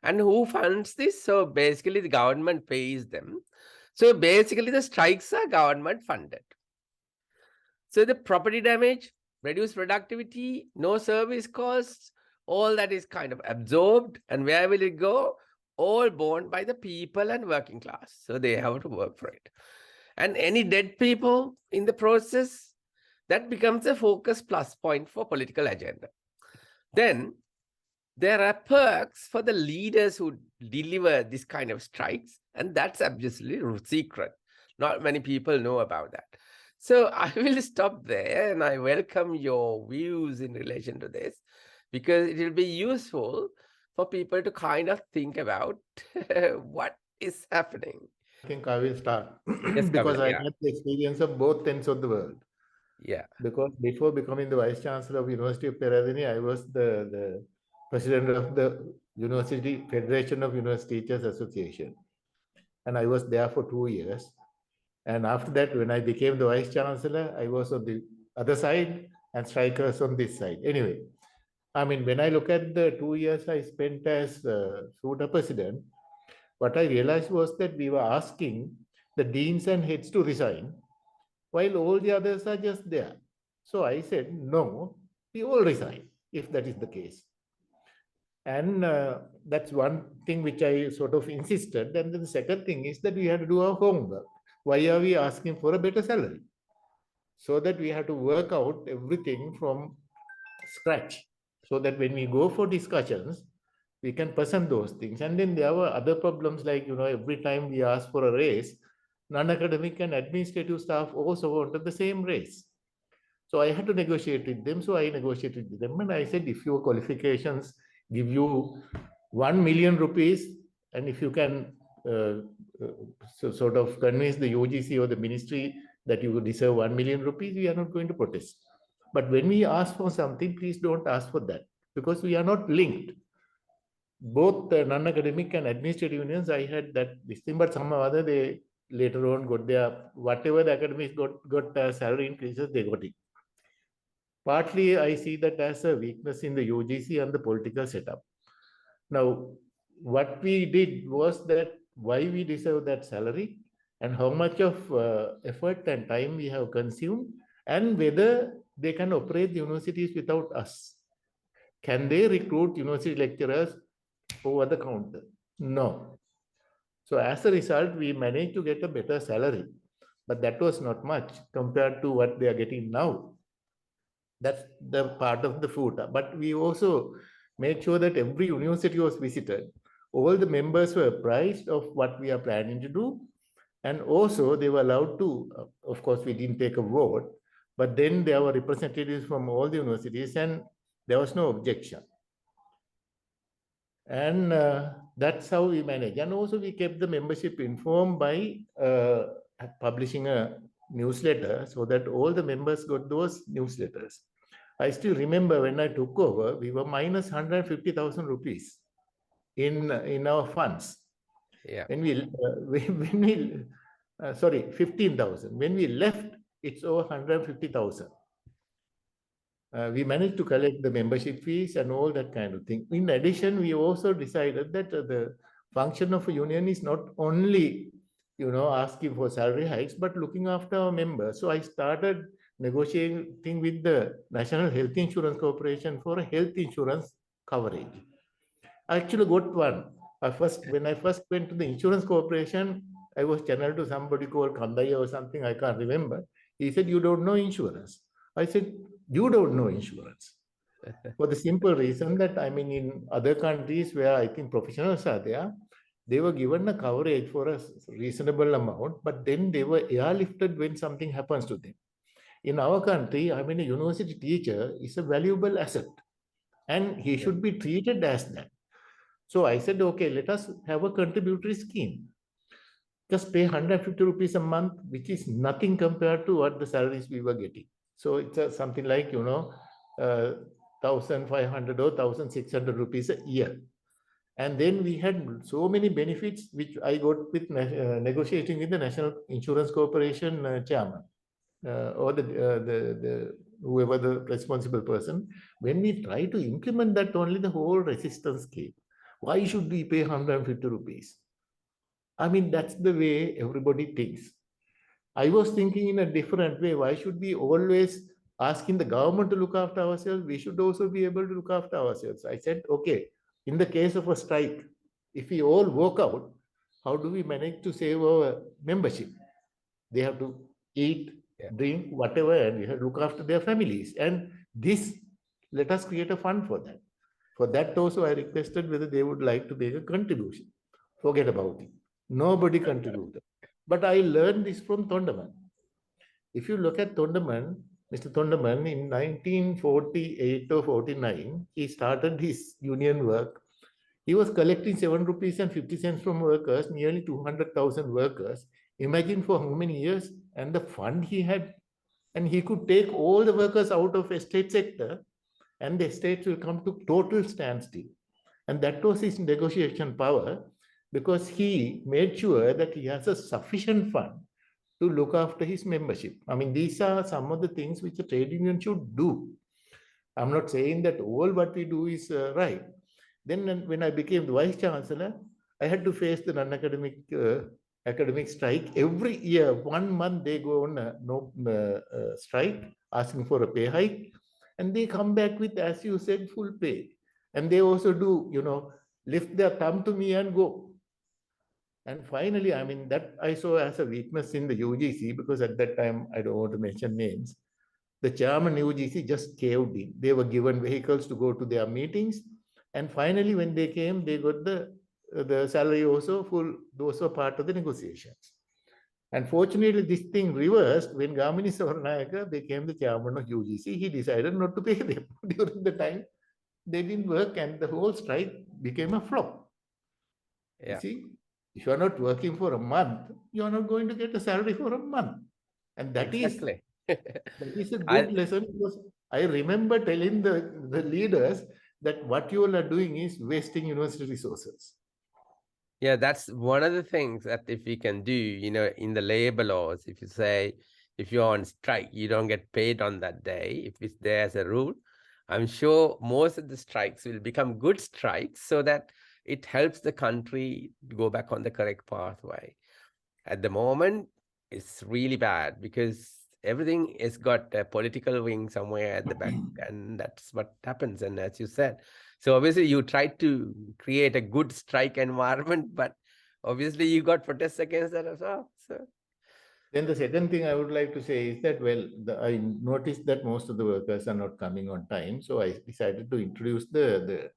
And who funds this? So basically the government pays them. So basically the strikes are government funded. So the property damage, reduced productivity, no service costs, all that is kind of absorbed. And where will it go? All borne by the people and working class. So they have to work for it. And any dead people in the process, that becomes a focus plus point for political agenda. Then there are perks for the leaders who deliver this kind of strikes, and that's absolutely secret. Not many people know about that. So I will stop there and I welcome your views in relation to this because it will be useful for people to kind of think about what is happening. I think I will start Yes, because Kamala, I yeah. had the experience of both ends of the world. Yeah. Because before becoming the Vice Chancellor of University of Peradeniya, I was the President of the University Federation of University Teachers Association. And I was there for 2 years. And after that, when I became the Vice Chancellor, I was on the other side and strikers on this side. Anyway, I mean, when I look at the 2 years I spent as SUTA President, what I realized was that we were asking the deans and heads to resign while all the others are just there. So I said, no, we all resign if that is the case. And that's one thing which I sort of insisted. And then the second thing is that we had to do our homework. Why are we asking for a better salary? So that we have to work out everything from scratch. So that when we go for discussions, we can present those things. And then there were other problems like, every time we ask for a raise, non-academic and administrative staff also wanted the same raise. So I had to negotiate with them. So I negotiated with them and I said, if your qualifications give you 1 million rupees, and if you can sort of convince the UGC or the ministry that you deserve 1 million rupees, we are not going to protest. But when we ask for something, please don't ask for that because we are not linked. Both the non-academic and administrative unions, I had this thing, but somehow or other they later on got their, whatever the academics got salary increases, they got it. Partly, I see that as a weakness in the UGC and the political setup. Now, what we did was that why we deserve that salary and how much of effort and time we have consumed and whether they can operate the universities without us. Can they recruit university lecturers over the counter? No. So as a result, we managed to get a better salary, but that was not much compared to what they are getting now. That's the part of the FUTA. But we also made sure that every university was visited. All the members were apprised of what we are planning to do. And also they were allowed to, of course, we didn't take a vote, but then there were representatives from all the universities and there was no objection. And that's how we manage. And also we kept the membership informed by publishing a newsletter so that all the members got those newsletters. I still remember when I took over, we were minus 150,000 rupees in our funds. Yeah. When we, sorry, 15,000. When we left, it's over 150,000. We managed to collect the membership fees and all that kind of thing. In addition, we also decided that the function of a union is not only, asking for salary hikes, but looking after our members. So I started negotiating with the National Health Insurance Corporation for a health insurance coverage. I actually got one. When I first went to the insurance corporation, I was channeled to somebody called Kandaya or something, I can't remember. He said, you don't know insurance. I said, you don't know insurance. For the simple reason that, I mean, in other countries where I think professionals are there, they were given a coverage for a reasonable amount, but then they were airlifted when something happens to them. In our country, I mean, a university teacher is a valuable asset and he should be treated as that. So I said, okay, let us have a contributory scheme. Just pay 150 rupees a month, which is nothing compared to what the salaries we were getting. So it's something like, 1,500 or 1,600 rupees a year. And then we had so many benefits, which I got with negotiating with the National Insurance Corporation chairman or the whoever the responsible person. When we try to implement that, only the whole resistance came. Why should we pay 150 rupees? I mean, that's the way everybody thinks. I was thinking in a different way. Why should we always asking the government to look after ourselves? We should also be able to look after ourselves. I said, okay, in the case of a strike, if we all walk out, how do we manage to save our membership? They have to eat, drink, whatever, and we have to look after their families. And this, let us create a fund for that. For that also, I requested whether they would like to make a contribution. Forget about it. Nobody contributed. But I learned this from Thondaman. If you look at Thondaman, Mr. Thondaman, in 1948 or 49, he started his union work. He was collecting 7 rupees and 50 cents from workers, nearly 200,000 workers. Imagine for how many years, and the fund he had, and he could take all the workers out of estate sector, and the estates will come to total standstill. And that was his negotiation power, because he made sure that he has a sufficient fund to look after his membership. I mean, these are some of the things which a trade union should do. I'm not saying that all what we do is right. Then when I became the vice chancellor, I had to face the non-academic academic strike. Every year, 1 month they go on strike, asking for a pay hike, and they come back with, as you said, full pay. And they also do, lift their thumb to me and go. And finally, I mean, that I saw as a weakness in the UGC, because at that time, I don't want to mention names, the chairman UGC just caved in. They were given vehicles to go to their meetings. And finally, when they came, they got the salary also full. Those were part of the negotiations. And fortunately, this thing reversed when Gamini Savarnayaka became the chairman of UGC. He decided not to pay them during the time. They didn't work, and the whole strike became a flop. You see, if you are not working for a month, you are not going to get a salary for a month. And that is a good lesson, because I remember telling the leaders that what you all are doing is wasting university resources. Yeah, that's one of the things that if we can do, in the labor laws, if you say, if you're on strike, you don't get paid on that day, if it's there as a rule, I'm sure most of the strikes will become good strikes so that it helps the country go back on the correct pathway. At the moment, it's really bad because everything has got a political wing somewhere at the back, and that's what happens. And as you said, so obviously you tried to create a good strike environment, but obviously you got protests against that as well. So then the second thing I would like to say is that, well, I noticed that most of the workers are not coming on time. So I decided to introduce the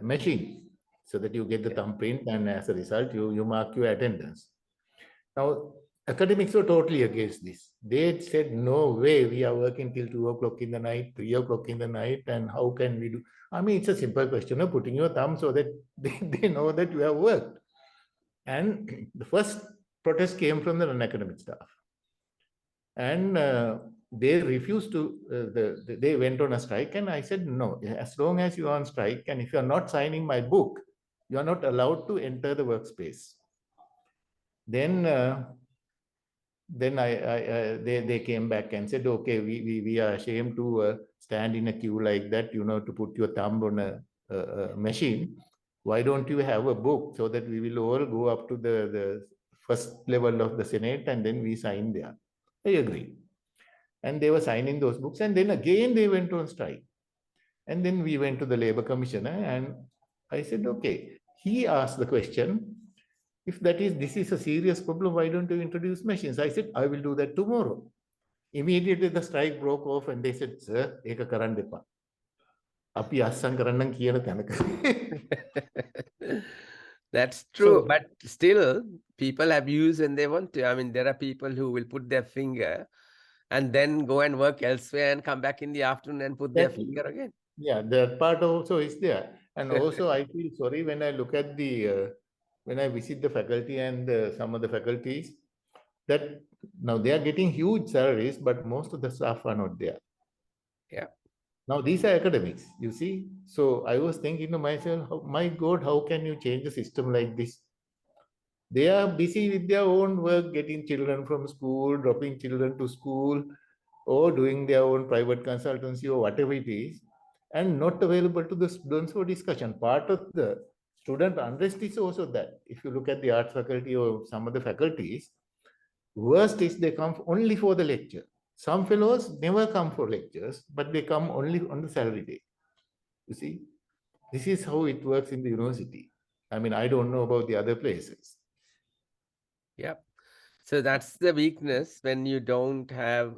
machine so that you get the thumbprint, and as a result, you mark your attendance. Now, academics were totally against this. They said, no way, we are working till 2 o'clock in the night, 3 o'clock in the night, and how can we do? I mean, it's a simple question of putting your thumb so that they know that you have worked. And the first protest came from the non-academic staff. And they refused to, they went on a strike, and I said, no, as long as you are on strike, and if you are not signing my book, you are not allowed to enter the workspace. Then they came back and said, okay, we are ashamed to stand in a queue like that, to put your thumb on a machine. Why don't you have a book so that we will all go up to the first level of the Senate and then we sign there? I agree. And they were signing those books, and then again they went on strike. And then we went to the Labor Commissioner, and I said, okay, he asked the question, If this is a serious problem, why don't you introduce machines? I said, I will do that tomorrow. Immediately the strike broke off and they said, sir, eka karan depa. Api assam karannan kiyana thanaka. That's true, So- but still, people abuse when they want to. I mean, there are people who will put their finger and then go and work elsewhere and come back in the afternoon and put their That- finger again. Yeah, that part also is there. And also I feel sorry when I look at when I visit the faculty and some of the faculties, that now they are getting huge salaries, but most of the staff are not there. Yeah. Now these are academics, you see. So I was thinking to myself, my God, how can you change the system like this? They are busy with their own work, getting children from school, dropping children to school, or doing their own private consultancy or whatever it is, and not available to the students for discussion. Part of the student unrest is also that. If you look at the arts faculty or some of the faculties, worst is they come only for the lecture. Some fellows never come for lectures, but they come only on the salary day. You see, this is how it works in the university. I mean, I don't know about the other places. Yep. So that's the weakness when you don't have,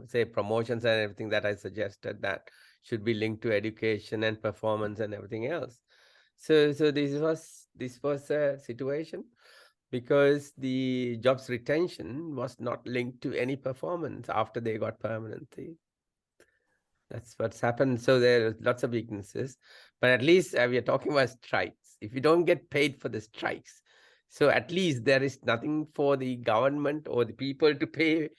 say, promotions and everything that I suggested that should be linked to education and performance and everything else. So this was a situation because the jobs retention was not linked to any performance after they got permanency. That's what's happened. So there are lots of weaknesses, but at least we are talking about strikes. If you don't get paid for the strikes, so at least there is nothing for the government or the people to pay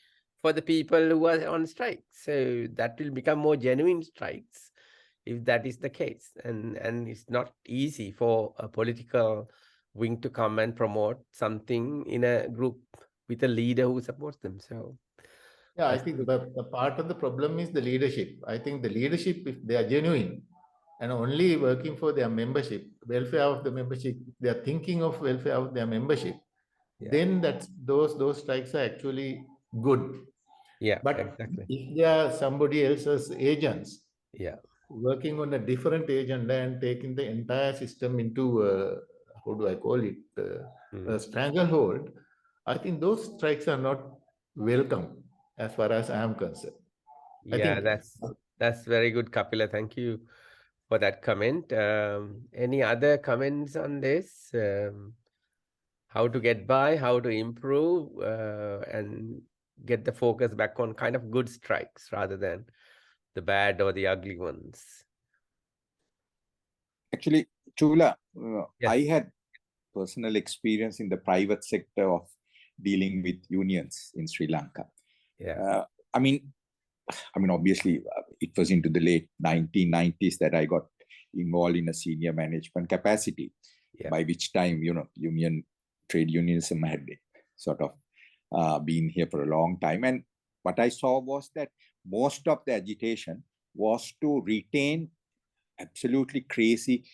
for the people who are on strike. So that will become more genuine strikes if that is the case. And it's not easy for a political wing to come and promote something in a group with a leader who supports them. So yeah, I think the part of the problem is the leadership. I think the leadership, if they are genuine and only working for their membership, welfare of the membership, they are thinking of welfare of their membership, then those strikes are actually good. Yeah, but exactly. If they are somebody else's agents, working on a different agenda and taking the entire system into how do I call it, a stranglehold, I think those strikes are not welcome as far as I am concerned. Yeah, that's very good, Kapila. Thank you for that comment. Any other comments on this? How to get by, how to improve, and get the focus back on kind of good strikes rather than the bad or the ugly ones. Actually, Chula, Yes. I had personal experience in the private sector of dealing with unions in Sri Lanka. Yeah. I mean, obviously, it was into the late 1990s that I got involved in a senior management capacity, by which time, trade unionism had sort of been here for a long time. And what I saw was that most of the agitation was to retain absolutely crazy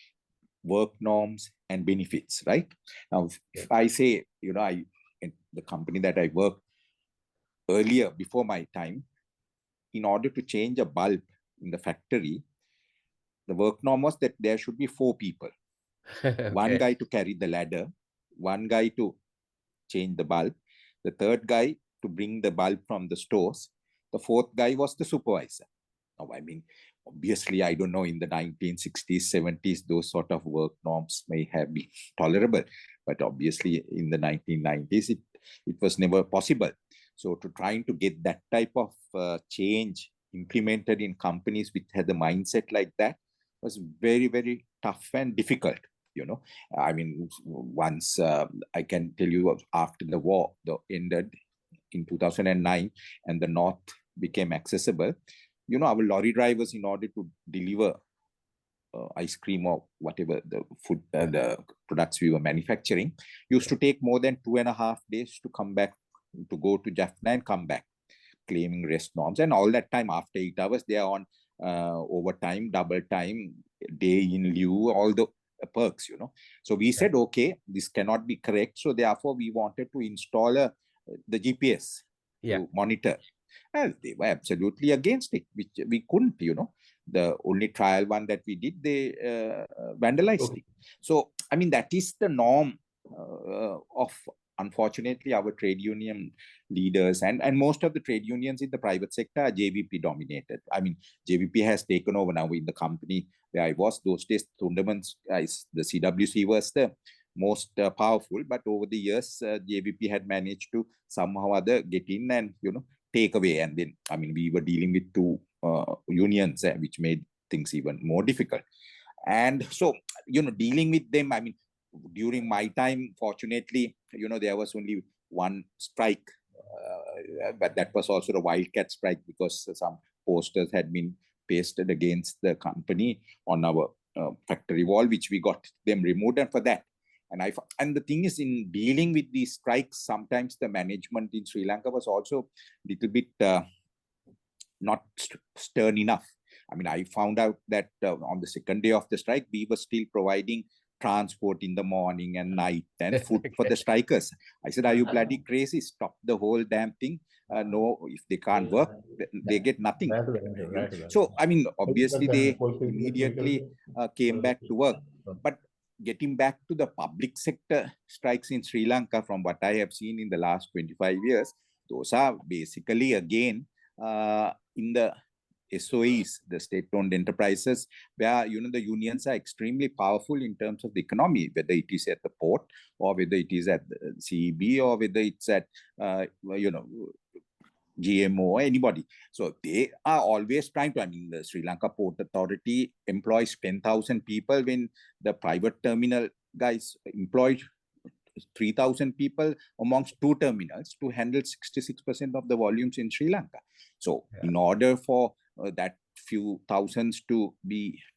work norms and benefits, right? Now, if I say, in the company that I worked earlier, before my time, in order to change a bulb in the factory, the work norm was that there should be 4 people. Okay. One guy to carry the ladder, one guy to change the bulb, the third guy to bring the bulb from the stores, the fourth guy was the supervisor. Now, obviously, I don't know, in the 1960s, 70s, those sort of work norms may have been tolerable, but obviously in the 1990s, it was never possible. So to trying to get that type of change implemented in companies which had the mindset like that was very, very tough and difficult. Once I can tell you, after the war ended in 2009 and the North became accessible, our lorry drivers, in order to deliver ice cream or whatever the food, the products we were manufacturing, used to take more than 2.5 days to come back, to go to Jaffna and come back, claiming rest norms. And all that time, after 8 hours, they are on overtime, double time, day in lieu, all the perks, So we said, okay, this cannot be correct. So therefore, we wanted to install the GPS to monitor. And they were absolutely against it, which we couldn't, The only trial one that we did, they vandalized it. So, that is the norm of, unfortunately, our trade union leaders and most of the trade unions in the private sector are JVP dominated. I mean, JVP has taken over now in the company where I was. Those days, Thunderman's guys, the CWC was the most powerful, but over the years, JVP had managed to somehow or other get in and, take away. And then, I mean, we were dealing with two unions, which made things even more difficult. And so, dealing with them, I mean, during my time, fortunately, there was only one strike, but that was also the Wildcat strike because some posters had been pasted against the company on our factory wall, which we got them removed. And for that, and the thing is, in dealing with these strikes, sometimes the management in Sri Lanka was also a little bit not stern enough. I mean, I found out that on the second day of the strike, we were still providing transport in the morning and night and food for the strikers. I said, are you bloody crazy? Stop the whole damn thing. No, if they can't work, they get nothing. So, I mean, obviously, they immediately came back to work. But getting back to the public sector strikes in Sri Lanka, from what I have seen in the last 25 years, those are basically, again, in the SOEs, the state-owned enterprises, where the unions are extremely powerful in terms of the economy, whether it is at the port or whether it is at the CEB or whether it's at GMO or anybody. So they are always trying to. I mean, the Sri Lanka Port Authority employs 10,000 people when the private terminal guys employed 3,000 people amongst two terminals to handle 66% of the volumes in Sri Lanka. So in order for that few thousands to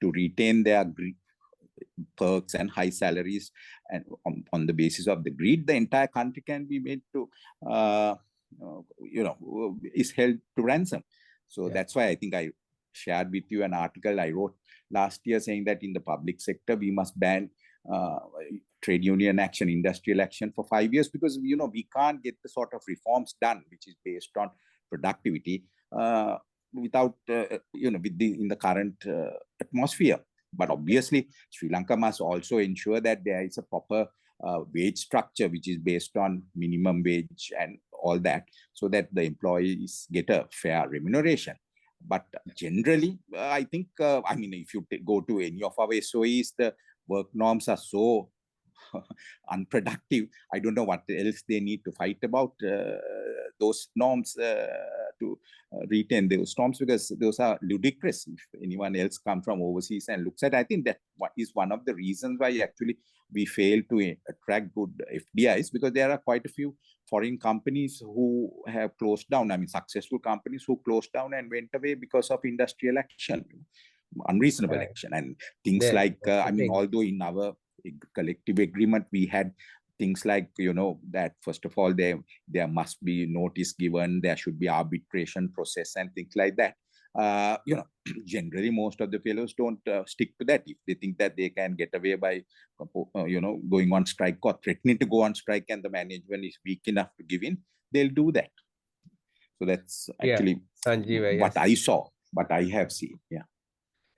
retain their perks and high salaries, and on the basis of the greed, the entire country can be made to, is held to ransom. So that's why I think I shared with you an article I wrote last year saying that in the public sector, we must ban trade union action, industrial action for 5 years, because, we can't get the sort of reforms done, which is based on productivity, without, in the current atmosphere. But obviously, Sri Lanka must also ensure that there is a proper wage structure, which is based on minimum wage and all that, so that the employees get a fair remuneration. But generally, I think, I mean, if you go to any of our SOEs, the work norms are so unproductive. I don't know what else they need to fight about those norms to retain those norms, because those are ludicrous. If anyone else comes from overseas and looks at it, I think that is one of the reasons why actually we fail to attract good FDIs, because there are quite a few foreign companies who have closed down. I mean, successful companies who closed down and went away because of industrial action, unreasonable action, and things like, I mean, although in our collective agreement we had things like, that first of all, there must be notice given, there should be arbitration process and things like that. Generally most of the fellows don't stick to that. If they think that they can get away by, going on strike or threatening to go on strike, and the management is weak enough to give in, they'll do that. So that's actually Sanjeev, what I saw, what I have seen. Yeah.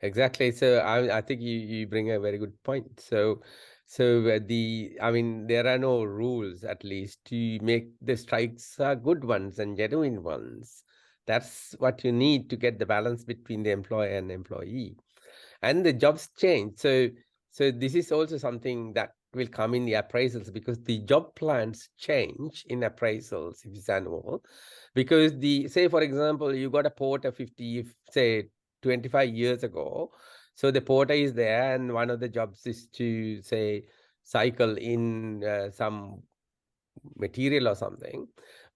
Exactly. So I think you bring a very good point. So I mean, there are no rules, at least, to make the strikes good ones and genuine ones. That's what you need to get the balance between the employer and employee. And the jobs change. So this is also something that will come in the appraisals, because the job plans change in appraisals if it's annual. Because say, for example, you got a porter 25 years ago. So the porter is there, and one of the jobs is to, say, cycle in some material or something.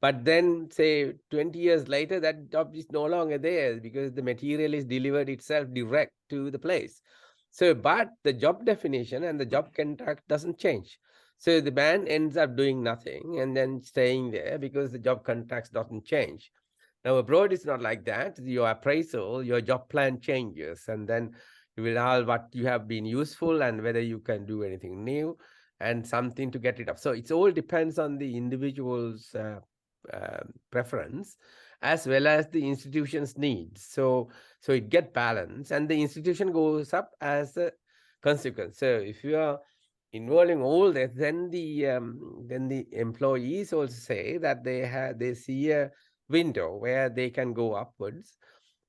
But then, say, 20 years later, that job is no longer there because the material is delivered itself direct to the place. So, but the job definition and the job contract doesn't change. So the man ends up doing nothing and then staying there because the job contracts doesn't change. Now, abroad, it's not like that. Your appraisal, your job plan changes, and then you will know what you have been useful and whether you can do anything new and something to get rid of. So it all depends on the individual's preference as well as the institution's needs. So it gets balanced, and the institution goes up as a consequence. So if you are involving all that, then the employees also say that they see a window where they can go upwards,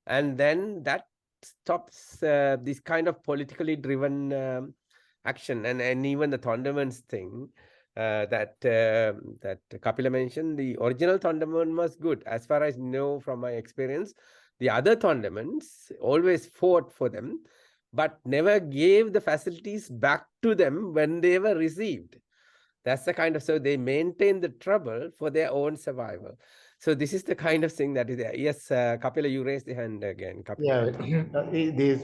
and then that stops this kind of politically driven action. And even the Thondermans thing that Kapila mentioned, the original Thonderman was good. As far as I know from my experience, the other Thondermans always fought for them, but never gave the facilities back to them when they were received. That's the kind of, so they maintain the trouble for their own survival. So this is the kind of thing that is there. Yes, Kapila, you raised the hand again. Kapila. Yeah, there's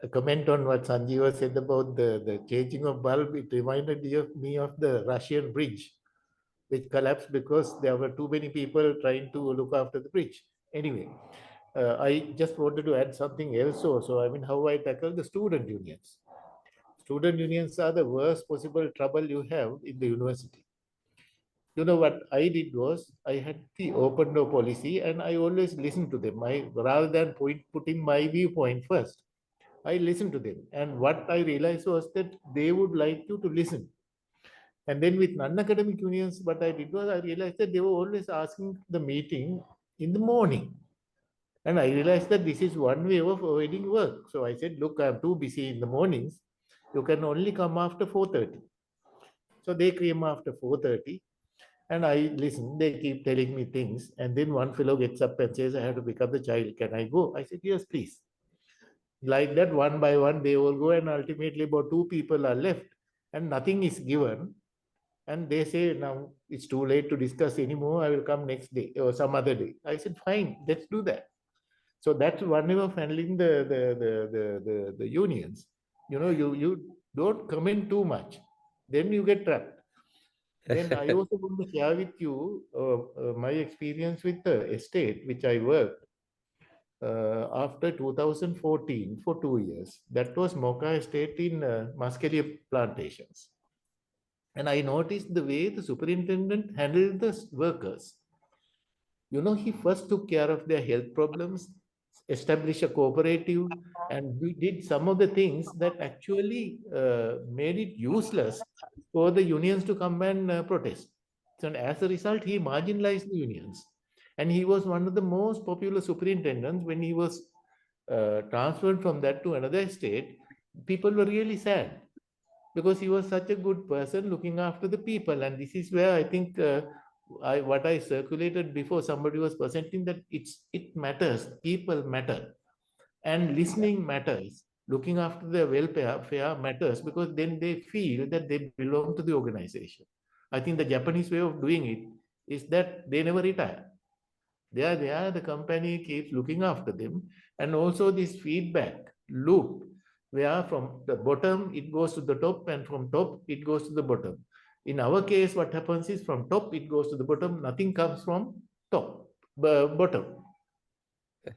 a comment on what Sanjeeva said about the changing of bulb. It reminded me of the Russian bridge, which collapsed because there were too many people trying to look after the bridge. Anyway, I just wanted to add something else also. I mean, how I tackle the student unions. Student unions are the worst possible trouble you have in the university. You know what I did was I had the open door policy and I always listened to them. Rather than putting my viewpoint first, I listened to them. And what I realized was that they would like you to listen. And then with non-academic unions, what I did was I realized that they were always asking the meeting in the morning. And I realized that this is one way of avoiding work. So I said, look, I'm too busy in the mornings. You can only come after 4:30. So they came after 4:30 and I listen. They keep telling me things. And then one fellow gets up and says, I have to pick up the child. Can I go? I said, yes, please. Like that, one by one, they all go. And ultimately, about 2 people are left and nothing is given. And they say, now it's too late to discuss anymore. I will come next day or some other day. I said, fine, let's do that. So that's one way of handling the unions. You know, you don't comment too much. Then you get trapped. Then I also want to share with you my experience with the estate, which I worked after 2014 for 2 years. That was Mocha Estate in Muskelia Plantations. And I noticed the way the superintendent handled the workers. You know, he first took care of their health problems, established a cooperative, and we did some of the things that actually made it useless for the unions to come and protest. So as a result, he marginalized the unions. And he was one of the most popular superintendents. When he was transferred from that to another state, people were really sad because he was such a good person looking after the people. And this is where I think what I circulated before, somebody was presenting that it matters, people matter, and listening matters. Looking after their welfare matters because then they feel that they belong to the organization. I think the Japanese way of doing it is that they never retire. They are there, the company keeps looking after them. And also this feedback loop, where from the bottom it goes to the top and from top it goes to the bottom. In our case, what happens is from top it goes to the bottom, nothing comes from bottom.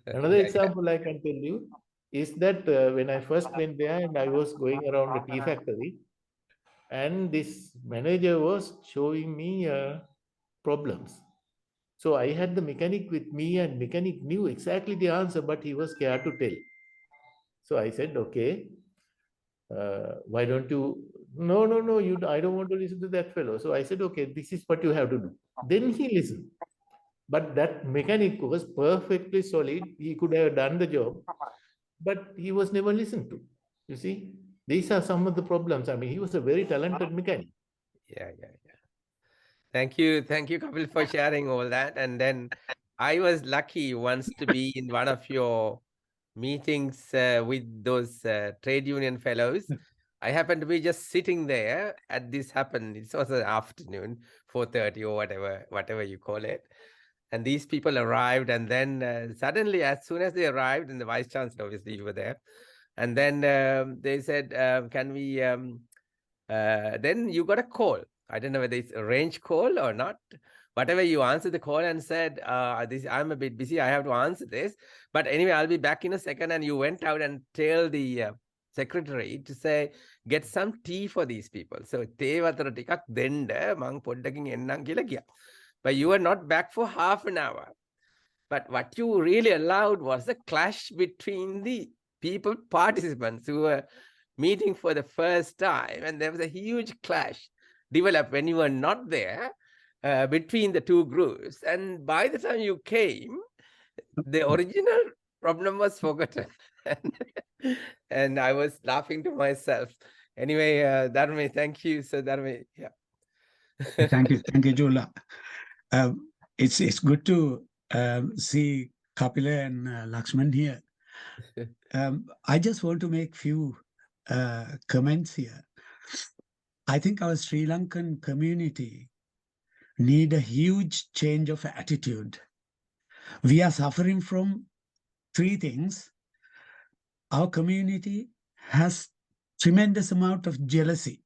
Another example I can tell you is that when I first went there and I was going around the tea factory, and this manager was showing me problems. So I had the mechanic with me and mechanic knew exactly the answer, but he was scared to tell. So I said, okay, why don't you, no, I don't want to listen to that fellow. So I said, okay, this is what you have to do. Then he listened. But that mechanic was perfectly solid. He could have done the job, but he was never listened to. You see, these are some of the problems. I mean, he was a very talented mechanic. Yeah. Thank you, Kapil, for sharing all that. And then I was lucky once to be in one of your meetings with those trade union fellows. I happened to be just sitting there at this happened. It was an afternoon, 4:30 or whatever you call it. And these people arrived, and then suddenly, as soon as they arrived, and the vice chancellor, obviously, you were there, and then they said, "Can we?" Then you got a call. I don't know whether it's a range call or not. Whatever, you answered the call and said, I'm a bit busy. I have to answer this. But anyway, I'll be back in a second. And you went out and tell the secretary to say, get some tea for these people. So, but you were not back for half an hour. But what you really allowed was a clash between the participants who were meeting for the first time, and there was a huge clash developed when you were not there between the two groups. And by the time you came, the original problem was forgotten. And I was laughing to myself. Anyway, Dharme, thank you. So Dharme, yeah. Thank you, Jula. It's good to see Kapila and Lakshman here. I just want to make few comments here. I think our Sri Lankan community need a huge change of attitude. We are suffering from three things. Our community has tremendous amount of jealousy.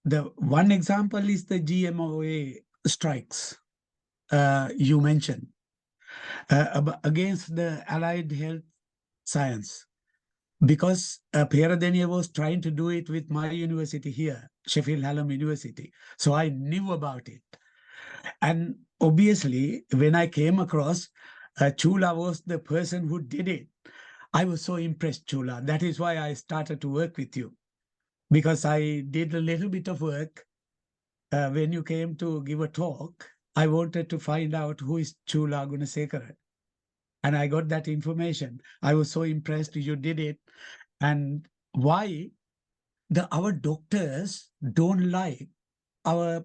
The one example is the GMOA strikes you mentioned against the allied health science, because Peradeniya was trying to do it with my university here, Sheffield Hallam University. So I knew about it. And obviously, when I came across Chula was the person who did it, I was so impressed, Chula. That is why I started to work with you, because I did a little bit of work when you came to give a talk. I wanted to find out who is Chula Gunasekara. And I got that information. I was so impressed you did it. And why our doctors don't like our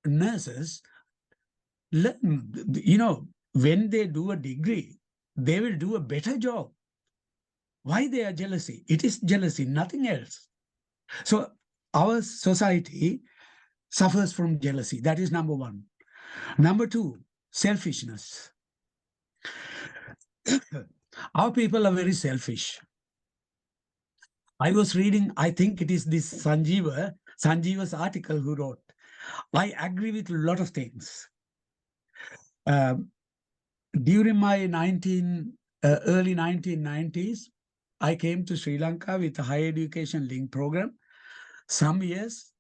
nurses. You know, when they do a degree, they will do a better job. Why they are jealousy? It is jealousy, nothing else. So our society suffers from jealousy. That is number one. Number two, selfishness. Our people are very selfish. I was reading, I think it is this Sanjeeva's article who wrote. I agree with a lot of things. During my early 1990s, I came to Sri Lanka with a higher education link program. Some years,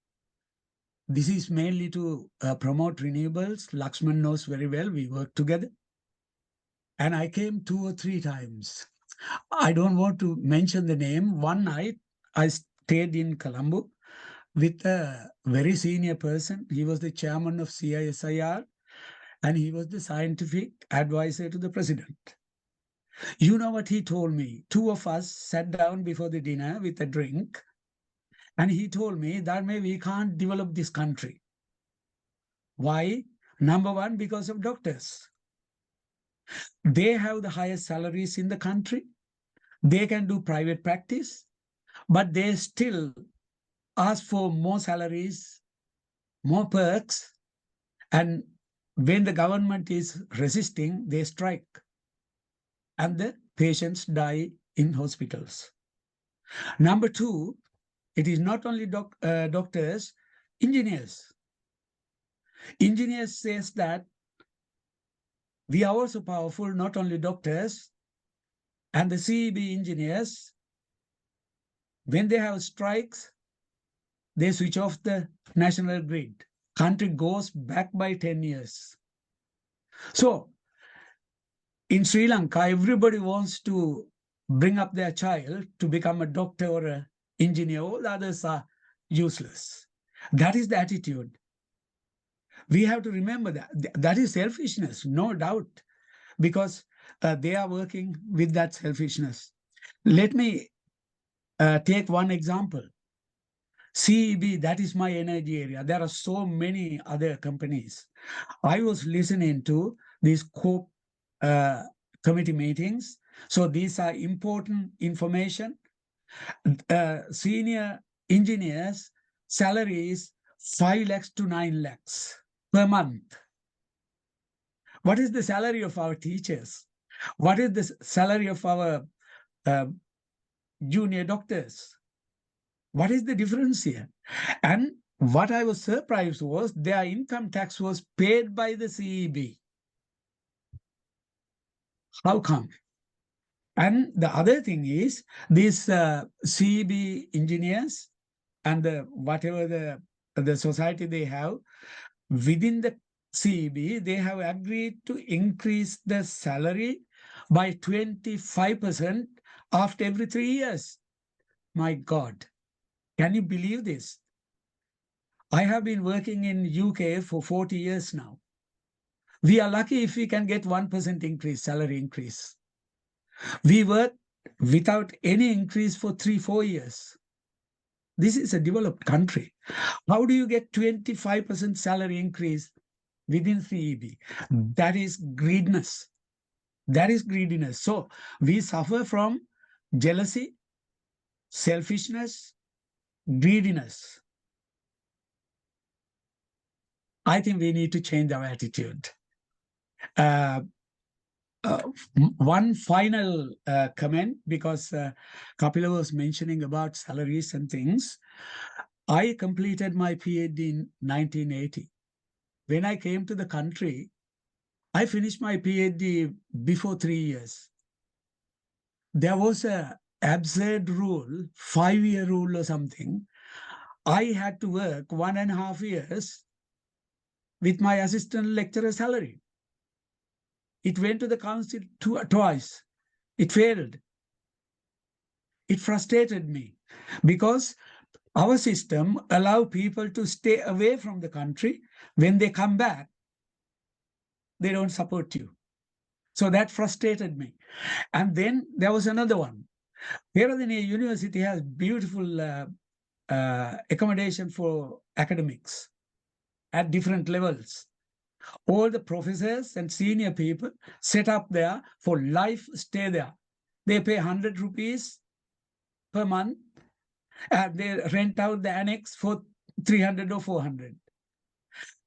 this is mainly to promote renewables. Lakshman knows very well, we work together. And I came 2 or 3 times. I don't want to mention the name. One night, I stayed in Colombo with a very senior person. He was the chairman of CISIR, and he was the scientific advisor to the president. You know what he told me? 2 of us sat down before the dinner with a drink, and he told me that maybe we can't develop this country. Why? Number one, because of doctors. They have the highest salaries in the country. They can do private practice, but they still ask for more salaries, more perks, and when the government is resisting, they strike. And the patients die in hospitals. Number two, it is not only doctors, engineers. Engineers says that we are also powerful, not only doctors, and the CEB engineers, when they have strikes, they switch off the national grid. Country goes back by 10 years. So in Sri Lanka, everybody wants to bring up their child to become a doctor or an engineer. All the others are useless. That is the attitude. We have to remember that. That is selfishness, no doubt, because they are working with that selfishness. Let me take one example. CEB, that is my energy area. There are so many other companies. I was listening to these COPE committee meetings. So these are important information. Senior engineers' salaries 5 lakhs to 9 lakhs per month. What is the salary of our teachers? What is the salary of our junior doctors? What is the difference here? And what I was surprised was their income tax was paid by the CEB. How come? And the other thing is these CEB engineers and whatever the society they have, within the CEB, they have agreed to increase the salary by 25% after every 3 years. My God, can you believe this? I have been working in UK for 40 years now. We are lucky if we can get 1% increase, salary increase. We work without any increase for 3-4 years. This is a developed country. How do you get 25% salary increase within CEB? That is greediness. That is greediness. So we suffer from jealousy, selfishness, greediness. I think we need to change our attitude. One final comment, because Kapila was mentioning about salaries and things. I completed my PhD in 1980. When I came to the country, I finished my PhD before 3 years. There was a absurd rule, 5-year rule or something. I had to work 1.5 years with my assistant lecturer salary. It went to the council twice. It failed. It frustrated me because our system allows people to stay away from the country. When they come back, they don't support you. So that frustrated me. And then there was another one. Peradeniya University has beautiful accommodation for academics at different levels. All the professors and senior people set up there for life, stay there. They pay 100 rupees per month and they rent out the annex for 300 or 400.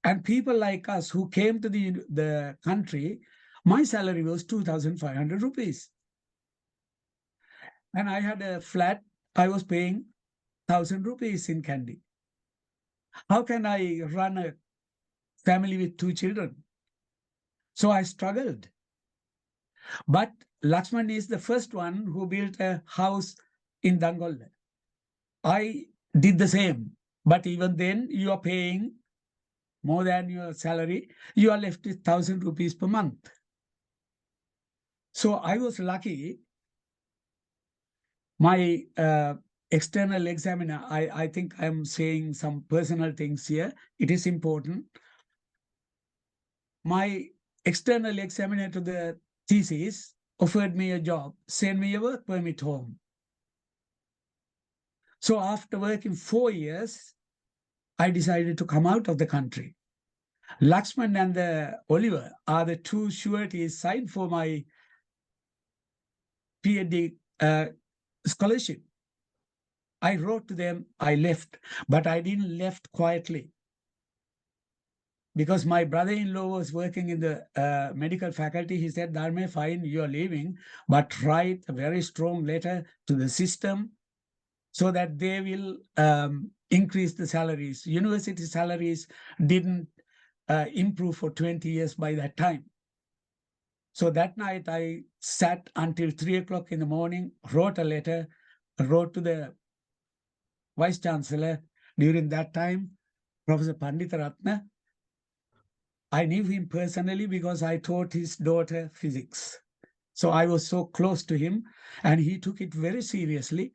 And people like us who came to the country, my salary was 2,500 rupees. And I had a flat, I was paying 1,000 rupees in Kandy. How can I run a family with 2 children? So I struggled. But Lakshman is the first one who built a house in Dangolle. I did the same. But even then, you are paying more than your salary. You are left with 1,000 rupees per month. So I was lucky. My external examiner, I think I'm saying some personal things here. It is important. My external examiner to the thesis offered me a job, sent me a work permit home. So after working 4 years, I decided to come out of the country. Lakshman and Oliver are the 2 sureties signed for my PhD scholarship. I wrote to them, I left, but I didn't left quietly. Because my brother-in-law was working in the medical faculty. He said, Dharme, fine, you're leaving, but write a very strong letter to the system so that they will increase the salaries. University salaries didn't improve for 20 years by that time. So that night I sat until 3 o'clock in the morning, wrote a letter, wrote to the Vice Chancellor. During that time, Professor Pandita Ratna, I knew him personally because I taught his daughter physics. So I was so close to him and he took it very seriously.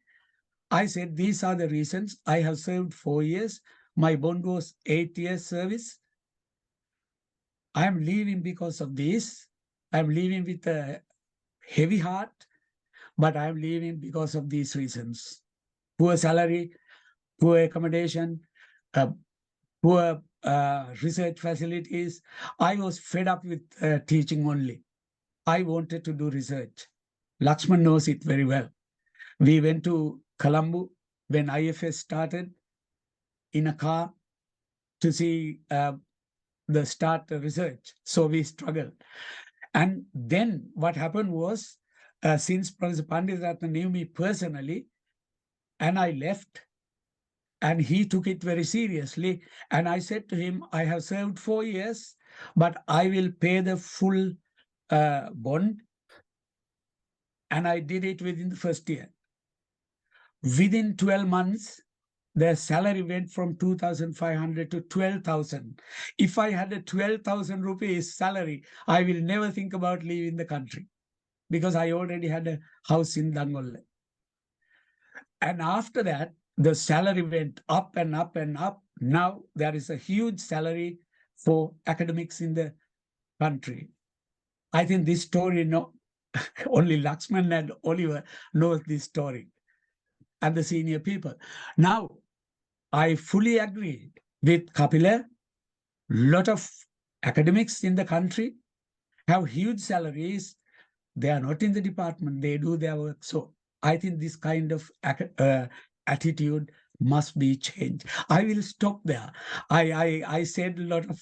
I said, these are the reasons. I have served 4 years. My bond was 8 years service. I'm leaving because of this. I'm leaving with a heavy heart, but I'm leaving because of these reasons. Poor salary, poor accommodation, poor research facilities. I was fed up with teaching only. I wanted to do research. Lakshman knows it very well. We went to Colombo when IFS started in a car to see the start research. So we struggled. And then what happened was, since Professor Pandita Ratna knew me personally, and I left, and he took it very seriously. And I said to him, I have served 4 years, but I will pay the full bond. And I did it within the first year. Within 12 months, the salary went from 2,500 to 12,000. If I had a 12,000 rupees salary, I will never think about leaving the country because I already had a house in Dangolle. And after that, the salary went up and up and up. Now there is a huge salary for academics in the country. I think this story, no, only Lakshman and Oliver knows this story, and the senior people. Now, I fully agree with Kapila. Lot of academics in the country have huge salaries. They are not in the department, they do their work. So I think this kind of attitude must be changed. I will stop there. I said a lot of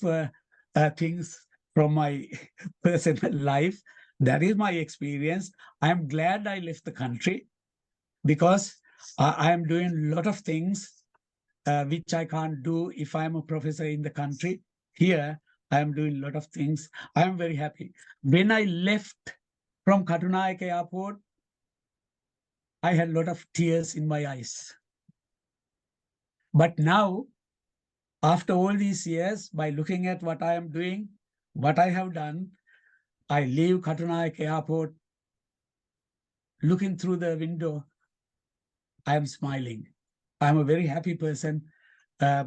things from my personal life. That is my experience. I'm glad I left the country because I am doing a lot of things which I can't do if I'm a professor in the country. Here, I am doing a lot of things. I am very happy. When I left from Katunayake Airport, I had a lot of tears in my eyes. But now, after all these years, by looking at what I am doing, what I have done, I leave Katunayake Airport, looking through the window, I am smiling. I'm a very happy person. I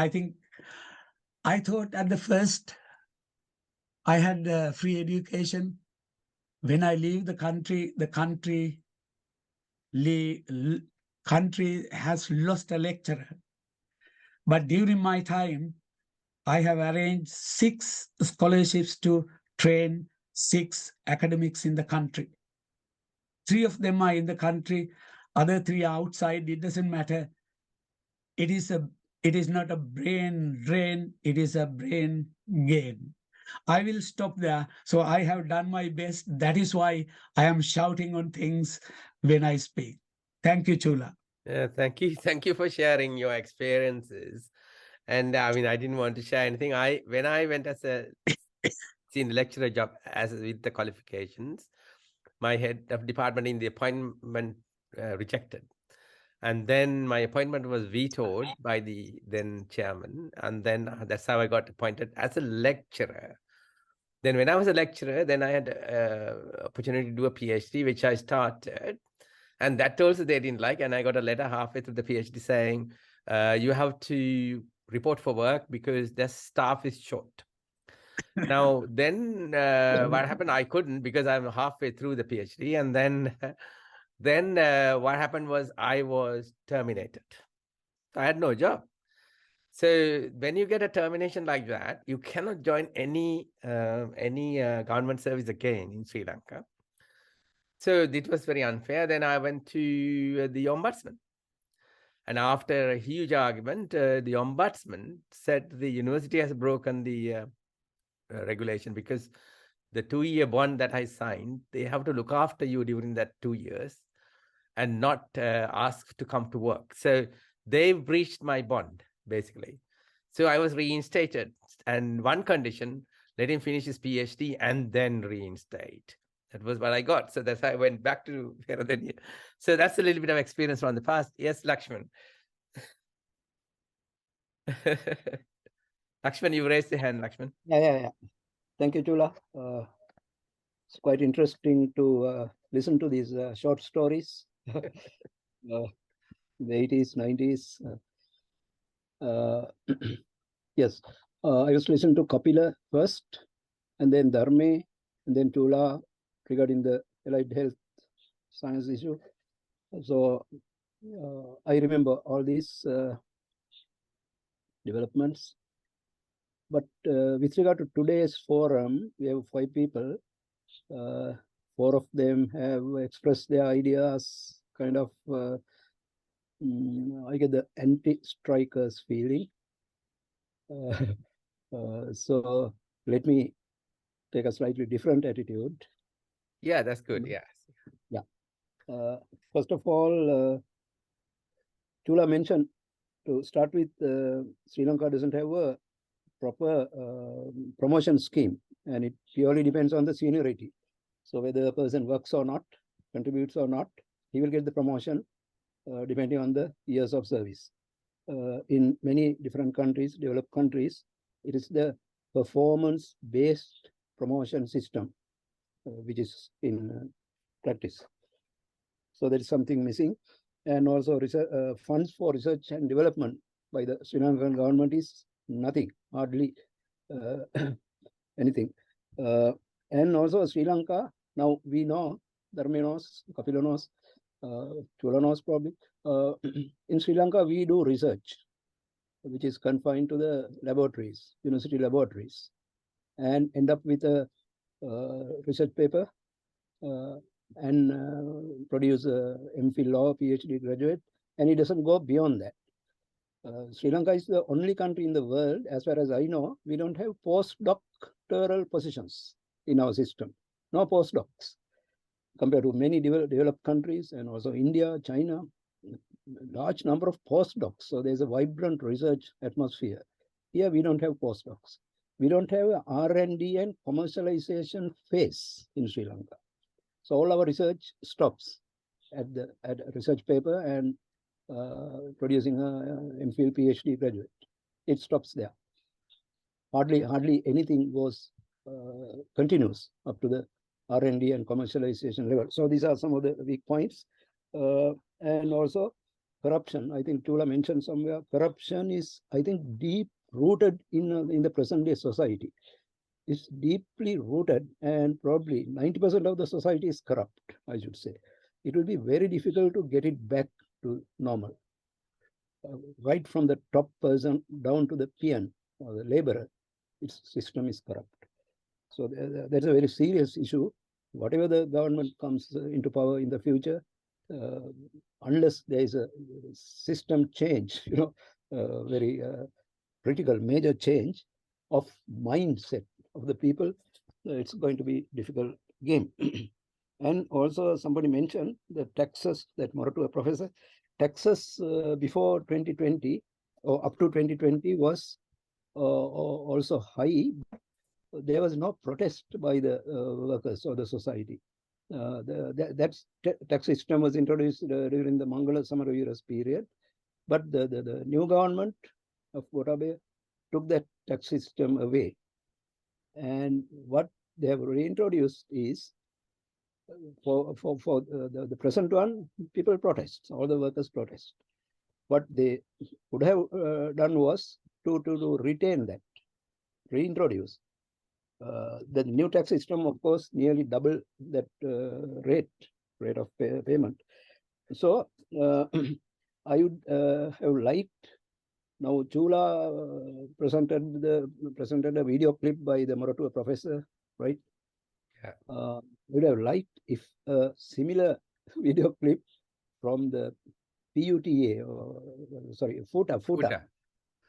think I thought at the first I had free education. When I leave the country has lost a lecturer. But during my time, I have arranged 6 scholarships to train 6 academics in the country. 3 of them are in the country, other 3 are outside. It doesn't matter. It is not a brain drain, it is a brain gain. I will stop there. So I have done my best. That is why I am shouting on things when I speak. Thank you, Chula. Thank you. Thank you for sharing your experiences. And I mean, I didn't want to share anything. When I went as a senior lecturer job with the qualifications, my head of department in the appointment rejected. And then my appointment was vetoed by the then chairman. And then that's how I got appointed as a lecturer. Then when I was a lecturer, then I had opportunity to do a PhD, which I started. And that also they didn't like. And I got a letter halfway through the PhD saying, you have to report for work because the staff is short. Now, then what happened? I couldn't because I'm halfway through the PhD. And then what happened was I was terminated. I had no job. So when you get a termination like that, you cannot join any government service again in Sri Lanka. So it was very unfair. Then I went to the ombudsman. And after a huge argument, the ombudsman said the university has broken the regulation because the 2-year bond that I signed, they have to look after you during that 2 years and not ask to come to work. So they breached my bond, basically. So I was reinstated. And one condition, let him finish his PhD and then reinstate. That was what I got. So that's how I went back to Peradeniya. So that's a little bit of experience from the past. Yes, Lakshman. Lakshman, you raised your hand, Lakshman. Yeah. Thank you, Chula. It's quite interesting to listen to these short stories. The 80s, 90s. Yes, I was listening to Kapila first, and then Dharme, and then Chula regarding the allied health science issue. So I remember all these developments. But with regard to today's forum, we have 5 people. 4 of them have expressed their ideas, kind of, I get the anti-strikers feeling. So let me take a slightly different attitude. Yeah, that's good. Yes. Yeah. First of all, Chula mentioned to start with, Sri Lanka doesn't have a proper promotion scheme, and it purely depends on the seniority. So whether a person works or not, contributes or not, he will get the promotion depending on the years of service. In many different countries, developed countries, it is the performance-based promotion system which is in practice. So there is something missing. And also funds for research and development by the Sri Lankan government is nothing, hardly anything. And also Sri Lanka, now we know, Dharme knows, Kapila knows, Chula knows probably. In Sri Lanka, we do research, which is confined to the laboratories, university laboratories, and end up with a research paper and produce a MPhil or PhD graduate, and it doesn't go beyond that. Sri Lanka is the only country in the world, as far as I know, we don't have postdoctoral positions in our system. No postdocs, compared to many developed countries, and also India, China, large number of postdocs. So there's a vibrant research atmosphere. Here we don't have postdocs. We don't have a R&D and commercialization phase in Sri Lanka. So all our research stops at a research paper and producing a MPhil PhD graduate. It stops there. Hardly anything goes continues up to the R&D and commercialization level. So these are some of the weak points. And also corruption. I think Chula mentioned somewhere, corruption is, I think, deep rooted in the present day society. It's deeply rooted, and probably 90% of the society is corrupt, I should say. It will be very difficult to get it back to normal. Right from the top person down to the peon or the laborer, its system is corrupt. So that's a very serious issue. Whatever the government comes into power in the future, unless there is a system change, very critical major change of mindset of the people, it's going to be difficult game. And also somebody mentioned the taxes, that Moratua professor, taxes before 2020 or up to 2020 was also high. There was no protest by the workers or the society. That tax system was introduced during the Mangala Samaraveera's period, but the new government of Gotabaya took that tax system away. And what they have reintroduced is, for the present one, people protest, all the workers protest. What they would have done was to retain that, reintroduce. The new tax system, of course, nearly double that rate of payment. So I would have liked, now Chula presented a video clip by the Moratua professor, right? Yeah. Would have liked if a similar video clip from the PUTA, or sorry, FUTA.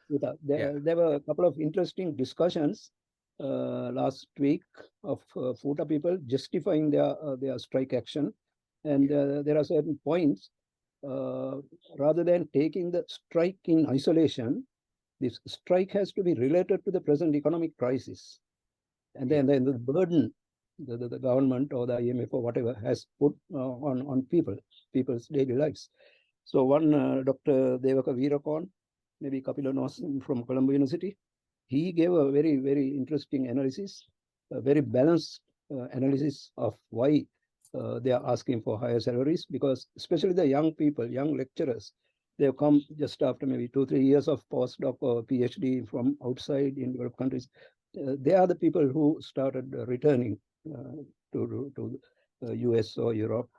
There were a couple of interesting discussions last week of FUTA people justifying their strike action, and there are certain points. Rather than taking the strike in isolation, this strike has to be related to the present economic crisis, and then the burden the government or the IMF or whatever has put on people's daily lives. So one Dr. Devaka Veerakorn, maybe Kapila knows from Colombo University, he gave a very, very interesting analysis, a very balanced analysis of why they are asking for higher salaries, because especially the young people, young lecturers, they have come just after maybe 2-3 years of postdoc or PhD from outside in developed countries. They are the people who started returning to US or Europe,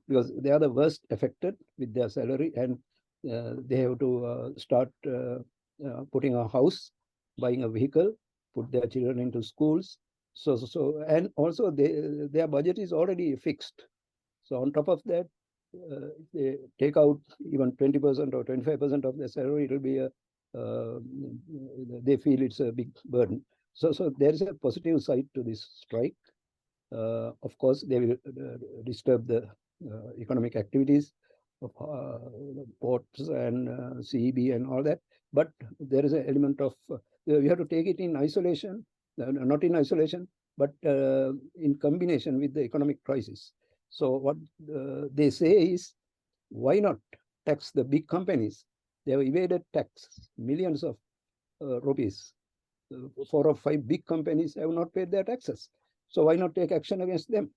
because they are the worst affected with their salary, and they have to start putting a house, buying a vehicle, put their children into schools. So and also their budget is already fixed. So on top of that, if they take out even 20% or 25% of their salary, it will be they feel it's a big burden. So there is a positive side to this strike. Of course, they will disturb the economic activities of ports and CEB and all that. But there is an element of, we have to take it in isolation, not in isolation, but in combination with the economic crisis. So what they say is, why not tax the big companies? They have evaded tax, millions of rupees. 4 or 5 big companies have not paid their taxes. So why not take action against them?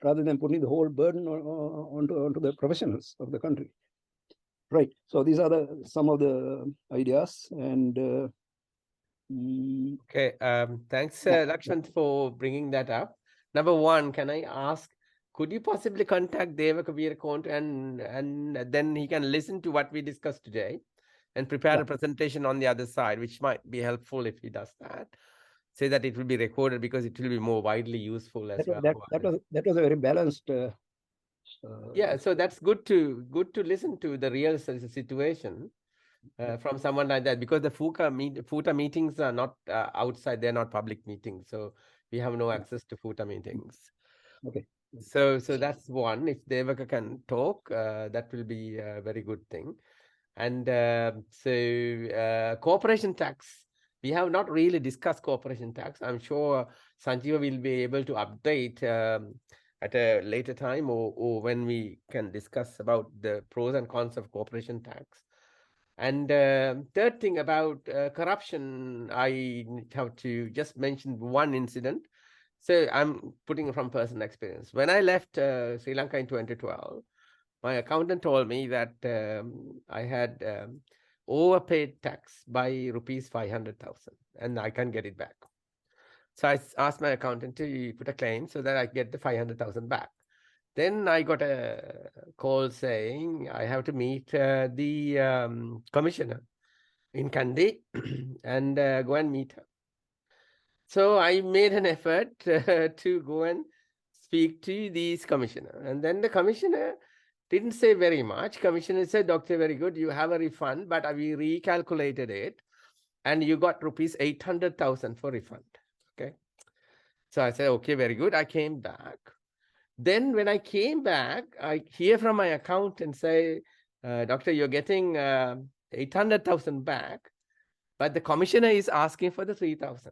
rather than putting the whole burden onto the professionals of the country. Right. So these are some of the ideas. And Okay, thanks, Yeah. Lakshman, for bringing that up. Number one, can I ask, could you possibly contact Devaka Veerakonda and then he can listen to what we discussed today and prepare Yeah. a presentation on the other side, which might be helpful if he does that. Say that it will be recorded because it will be more widely useful as well. that was a very balanced. Yeah, so that's good to listen to the real situation from someone like that, because the FUTA meetings are not outside; they're not public meetings, so we have no access to FUTA meetings. Okay. So that's one. If Devaka can talk, that will be a very good thing. And corporation tax. We have not really discussed corporation tax. I'm sure Sanjeeva will be able to update at a later time or when we can discuss about the pros and cons of corporation tax. And third thing about corruption, I have to just mention one incident. So I'm putting from personal experience. When I left Sri Lanka in 2012, my accountant told me that I had overpaid tax by rupees 500,000 and I can get it back. So I asked my accountant to put a claim so that I get the 500,000 back. Then I got a call saying I have to meet the commissioner in Kandy and go and meet her. So I made an effort to go and speak to this commissioner. And then the commissioner didn't say very much. Commissioner said, Doctor, very good, you have a refund, but we recalculated it and you got rupees 800,000 for refund. Okay. So I said, okay, very good. I came back. Then when I came back, I hear from my accountant say, Doctor, you're getting 800,000 back, but the commissioner is asking for the 3,000.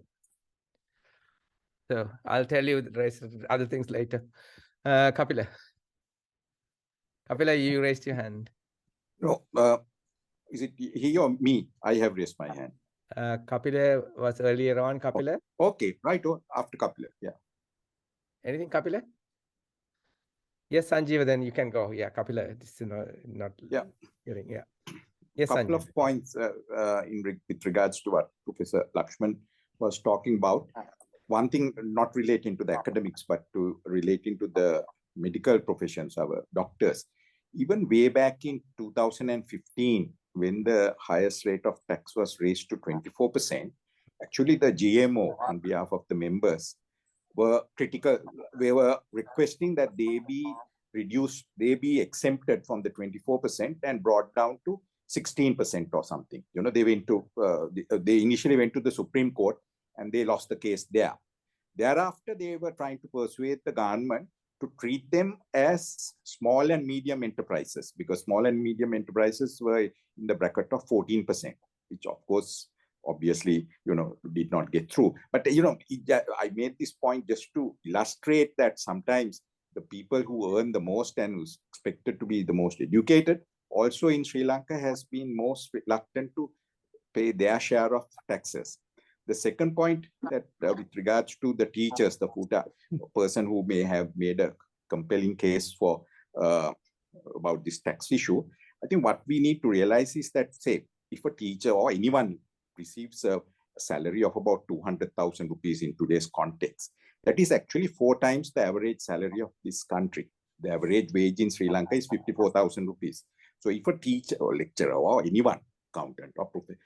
So I'll tell you the rest of the other things later. Kapila. Kapila, you raised your hand. No, is it he or me? I have raised my hand. Kapila was earlier on. Kapila. Okay, right. After Kapila, yeah. Anything, Kapila? Yes, Sanjeeva, then you can go. Yeah, Kapila, this is not Yeah. hearing. Yeah. Yes, Couple Sanjeeva. of points with regards to what Professor Lakshman was talking about. One thing not relating to the academics, but to relating to the medical professions, our doctors. Even way back in 2015, when the highest rate of tax was raised to 24%, actually the GMO on behalf of the members were critical. They were requesting that they be reduced, they be exempted from the 24% and brought down to 16% or something. You know, they went to, they initially went to the Supreme Court and they lost the case there. Thereafter, they were trying to persuade the government to treat them as small and medium enterprises, because small and medium enterprises were in the bracket of 14%, which of course, obviously, you know, did not get through. But, you know, I made this point just to illustrate that sometimes the people who earn the most and who's expected to be the most educated, also in Sri Lanka, has been most reluctant to pay their share of taxes. The second point that with regards to the teachers, the FUTA person who may have made a compelling case for about this tax issue, I think what we need to realize is that, say, if a teacher or anyone receives a salary of about 200,000 rupees in today's context, that is actually 4 times the average salary of this country. The average wage in Sri Lanka is 54,000 rupees. So if a teacher or lecturer or anyone, accountant or professor,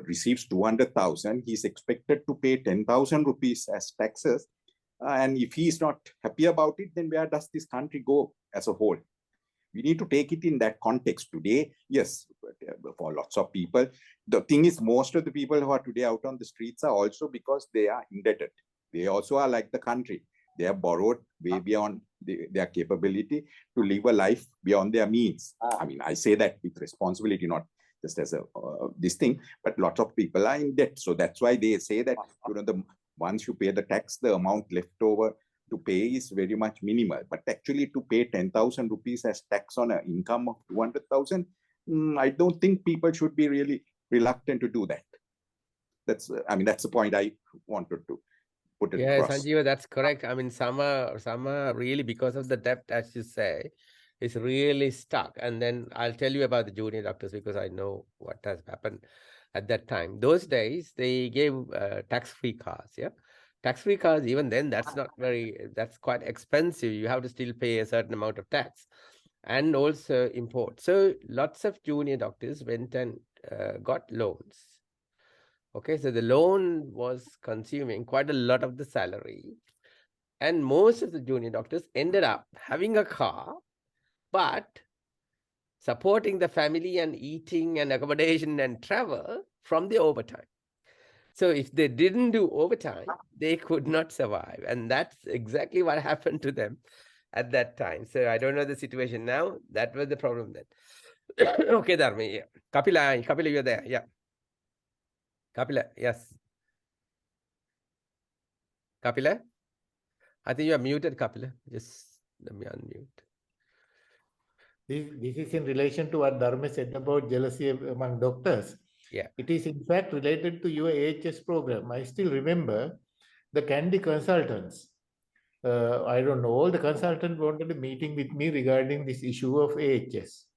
receives 200,000, he's expected to pay 10,000 rupees as taxes. And if he's not happy about it, then where does this country go as a whole? We need to take it in that context today. Yes, for lots of people, the thing is, most of the people who are today out on the streets are also because they are indebted. They also are like the country. They have borrowed way beyond their capability to live a life beyond their means. I mean, I say that with responsibility, not just as a this thing, but lots of people are in debt. So that's why they say that, you know, once you pay the tax, the amount left over to pay is very much minimal. But actually, to pay 10,000 rupees as tax on an income of 200,000, I don't think people should be really reluctant to do that. That's, I mean, that's the point I wanted to put it Yeah, across. Sanjeeva, that's correct. I mean, some are really, because of the debt, as you say, is really stuck. And then I'll tell you about the junior doctors because I know what has happened at that time. Those days, they gave tax-free cars. Yeah, tax-free cars. Even then, that's quite expensive. You have to still pay a certain amount of tax, and also import. So lots of junior doctors went and got loans. Okay, so the loan was consuming quite a lot of the salary. And most of the junior doctors ended up having a car, but supporting the family and eating and accommodation and travel from the overtime. So if they didn't do overtime, they could not survive. And that's exactly what happened to them at that time. So I don't know the situation now. That was the problem then. Okay, Dharmi. Yeah. Kapila, you're there. Yeah. Kapila, yes. Kapila? I think you are muted, Kapila. Just let me unmute. This is in relation to what Dharma said about jealousy among doctors. Yeah. It is in fact related to your AHS program. I still remember the Candy consultants. I don't know, all the consultants wanted a meeting with me regarding this issue of AHS.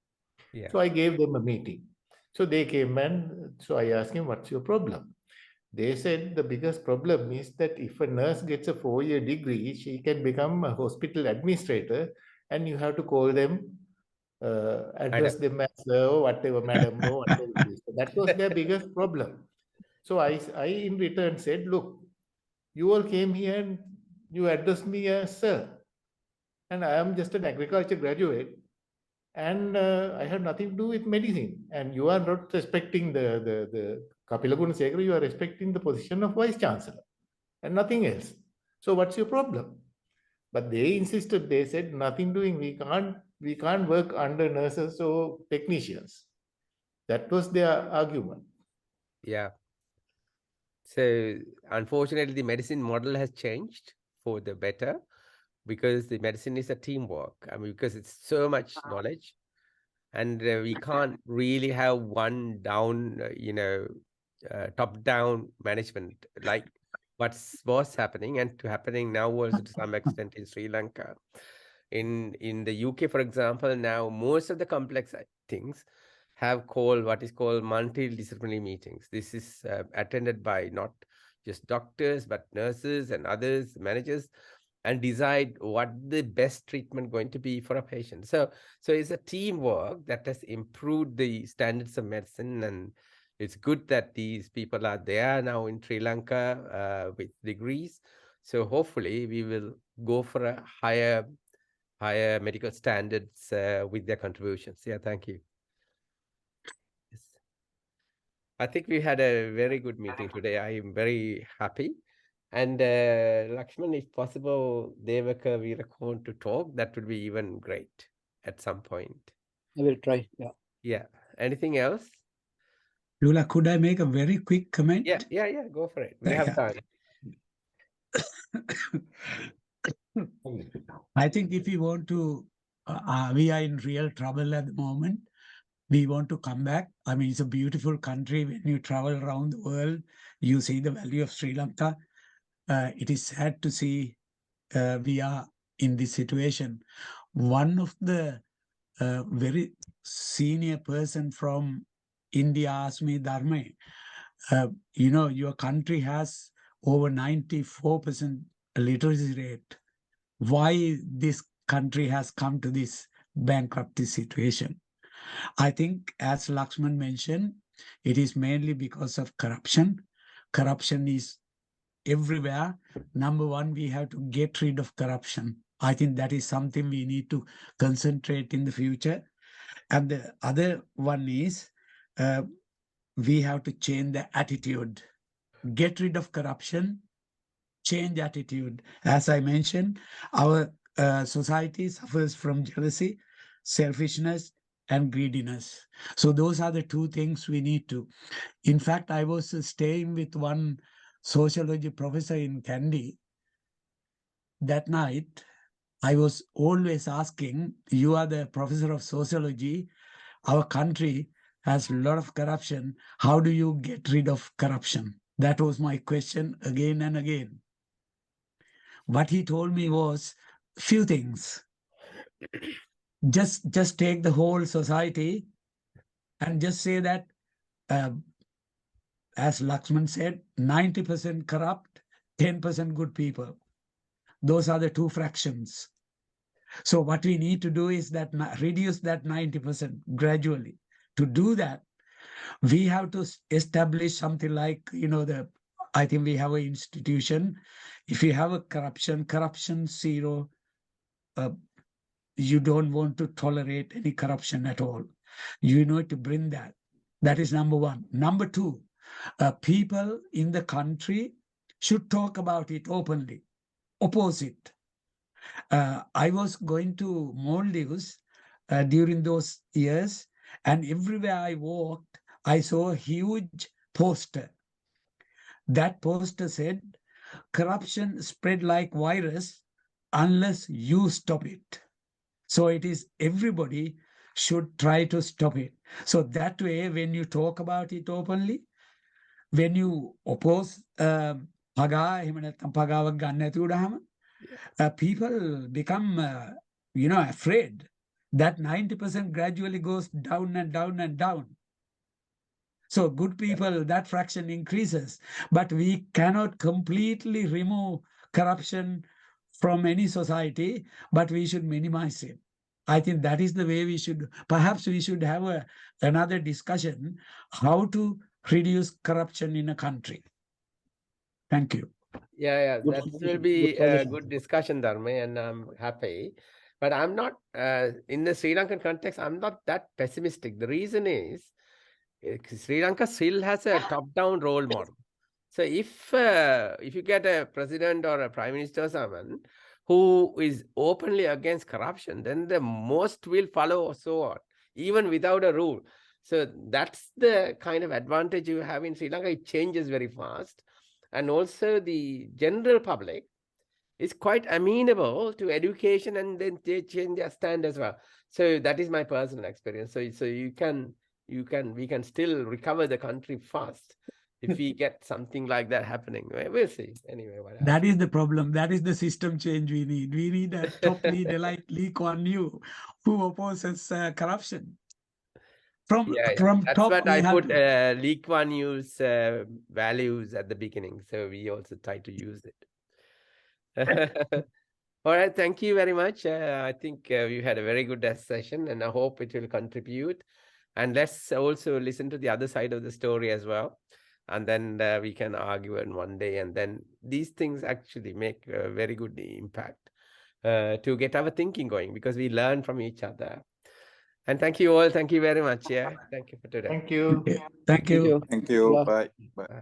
Yeah. So I gave them a meeting. So they came and so I asked him, what's your problem? They said the biggest problem is that if a nurse gets a 4-year degree, she can become a hospital administrator and you have to call them, address them as whatever, madam, or whatever it is. So that was their biggest problem. So I in return said, look, you all came here and you addressed me as sir. And I am just an agriculture graduate. And I have nothing to do with medicine. And you are not respecting the Kapila Gunasekara, you are respecting the position of vice chancellor and nothing else. So what's your problem? But they insisted, they said nothing doing, we can't work under nurses or technicians. That was their argument. Yeah. So unfortunately, the medicine model has changed for the better because the medicine is a teamwork. I mean, because it's so much knowledge, and we can't really have one down, top-down management like was happening and happening now also to some extent in Sri Lanka. In the UK, for example, now most of the complex things have what is called multidisciplinary meetings. This is attended by not just doctors, but nurses and others, managers, and decide what the best treatment going to be for a patient. So it's a teamwork that has improved the standards of medicine, and it's good that these people are there now in Sri Lanka with degrees. So hopefully we will go for a higher medical standards with their contributions. Yeah, thank you. Yes. I think we had a very good meeting today. I am very happy. And Lakshman, if possible, Devaka Veerakorn to talk, that would be even great at some point. I will try. Yeah. Yeah. Anything else? Lula, could I make a very quick comment? Yeah. Go for it. We have time. I think if we want to, we are in real trouble at the moment. We want to come back. I mean, it's a beautiful country. When you travel around the world, you see the value of Sri Lanka. It is sad to see we are in this situation. One of the very senior person from India asked me, Dharma, your country has over 94% literacy rate. Why this country has come to this bankruptcy situation? I think, as Lakshman mentioned, it is mainly because of corruption. Corruption is everywhere. Number one, we have to get rid of corruption. I think that is something we need to concentrate in the future. And the other one is we have to change the attitude. Get rid of corruption, change attitude. As I mentioned, our society suffers from jealousy, selfishness, and greediness. So those are the two things we need to. In fact, I was staying with one sociology professor in Kandy. That night, I was always asking, you are the professor of sociology, our country has a lot of corruption. How do you get rid of corruption? That was my question again and again. What he told me was few things. Just take the whole society and just say that, as Lakshman said, 90% corrupt, 10% good people. Those are the two fractions. So what we need to do is that reduce that 90% gradually. To do that, we have to establish something like, I think we have an institution. If you have a corruption zero, you don't want to tolerate any corruption at all. You need to bring that. That is number one. Number two, people in the country should talk about it openly, oppose it. I was going to Maldives during those years, and everywhere I walked, I saw a huge poster. That poster said, corruption spread like virus unless you stop it. So it is everybody should try to stop it. So that way, when you talk about it openly, when you oppose people become afraid. That 90% gradually goes down and down and down. So good people, that fraction increases, but we cannot completely remove corruption from any society, but we should minimize it. I think that is the way we should, perhaps we should have another discussion, how to reduce corruption in a country. Thank you. Yeah, Good that suggestion, will be good a suggestion. good discussion, Dharma, and I'm happy. But I'm not, in the Sri Lankan context, I'm not that pessimistic. The reason is, Sri Lanka still has a top-down role model. So if you get a president or a prime minister or someone who is openly against corruption, then the most will follow, so on, even without a rule. So that's the kind of advantage you have in Sri Lanka. It changes very fast. And also the general public is quite amenable to education, and then they change their stand as well. So that is my personal experience. So we can still recover the country fast if we get something like that happening. We'll see. Anyway, what That is the problem. That is the system change we need. We need a top leader like Lee Kuan Yew who opposes corruption. From That's top, what we I have put to- Lee Kuan Yew's values at the beginning. So we also try to use it. All right, thank you very much. I think we had a very good session, and I hope it will contribute. And let's also listen to the other side of the story as well. And then we can argue in one day. And then these things actually make a very good impact to get our thinking going, because we learn from each other. And thank you all. Thank you very much. Yeah. Thank you for today. Thank you. Thank you. Thank you. Yeah. Bye. Bye. Bye.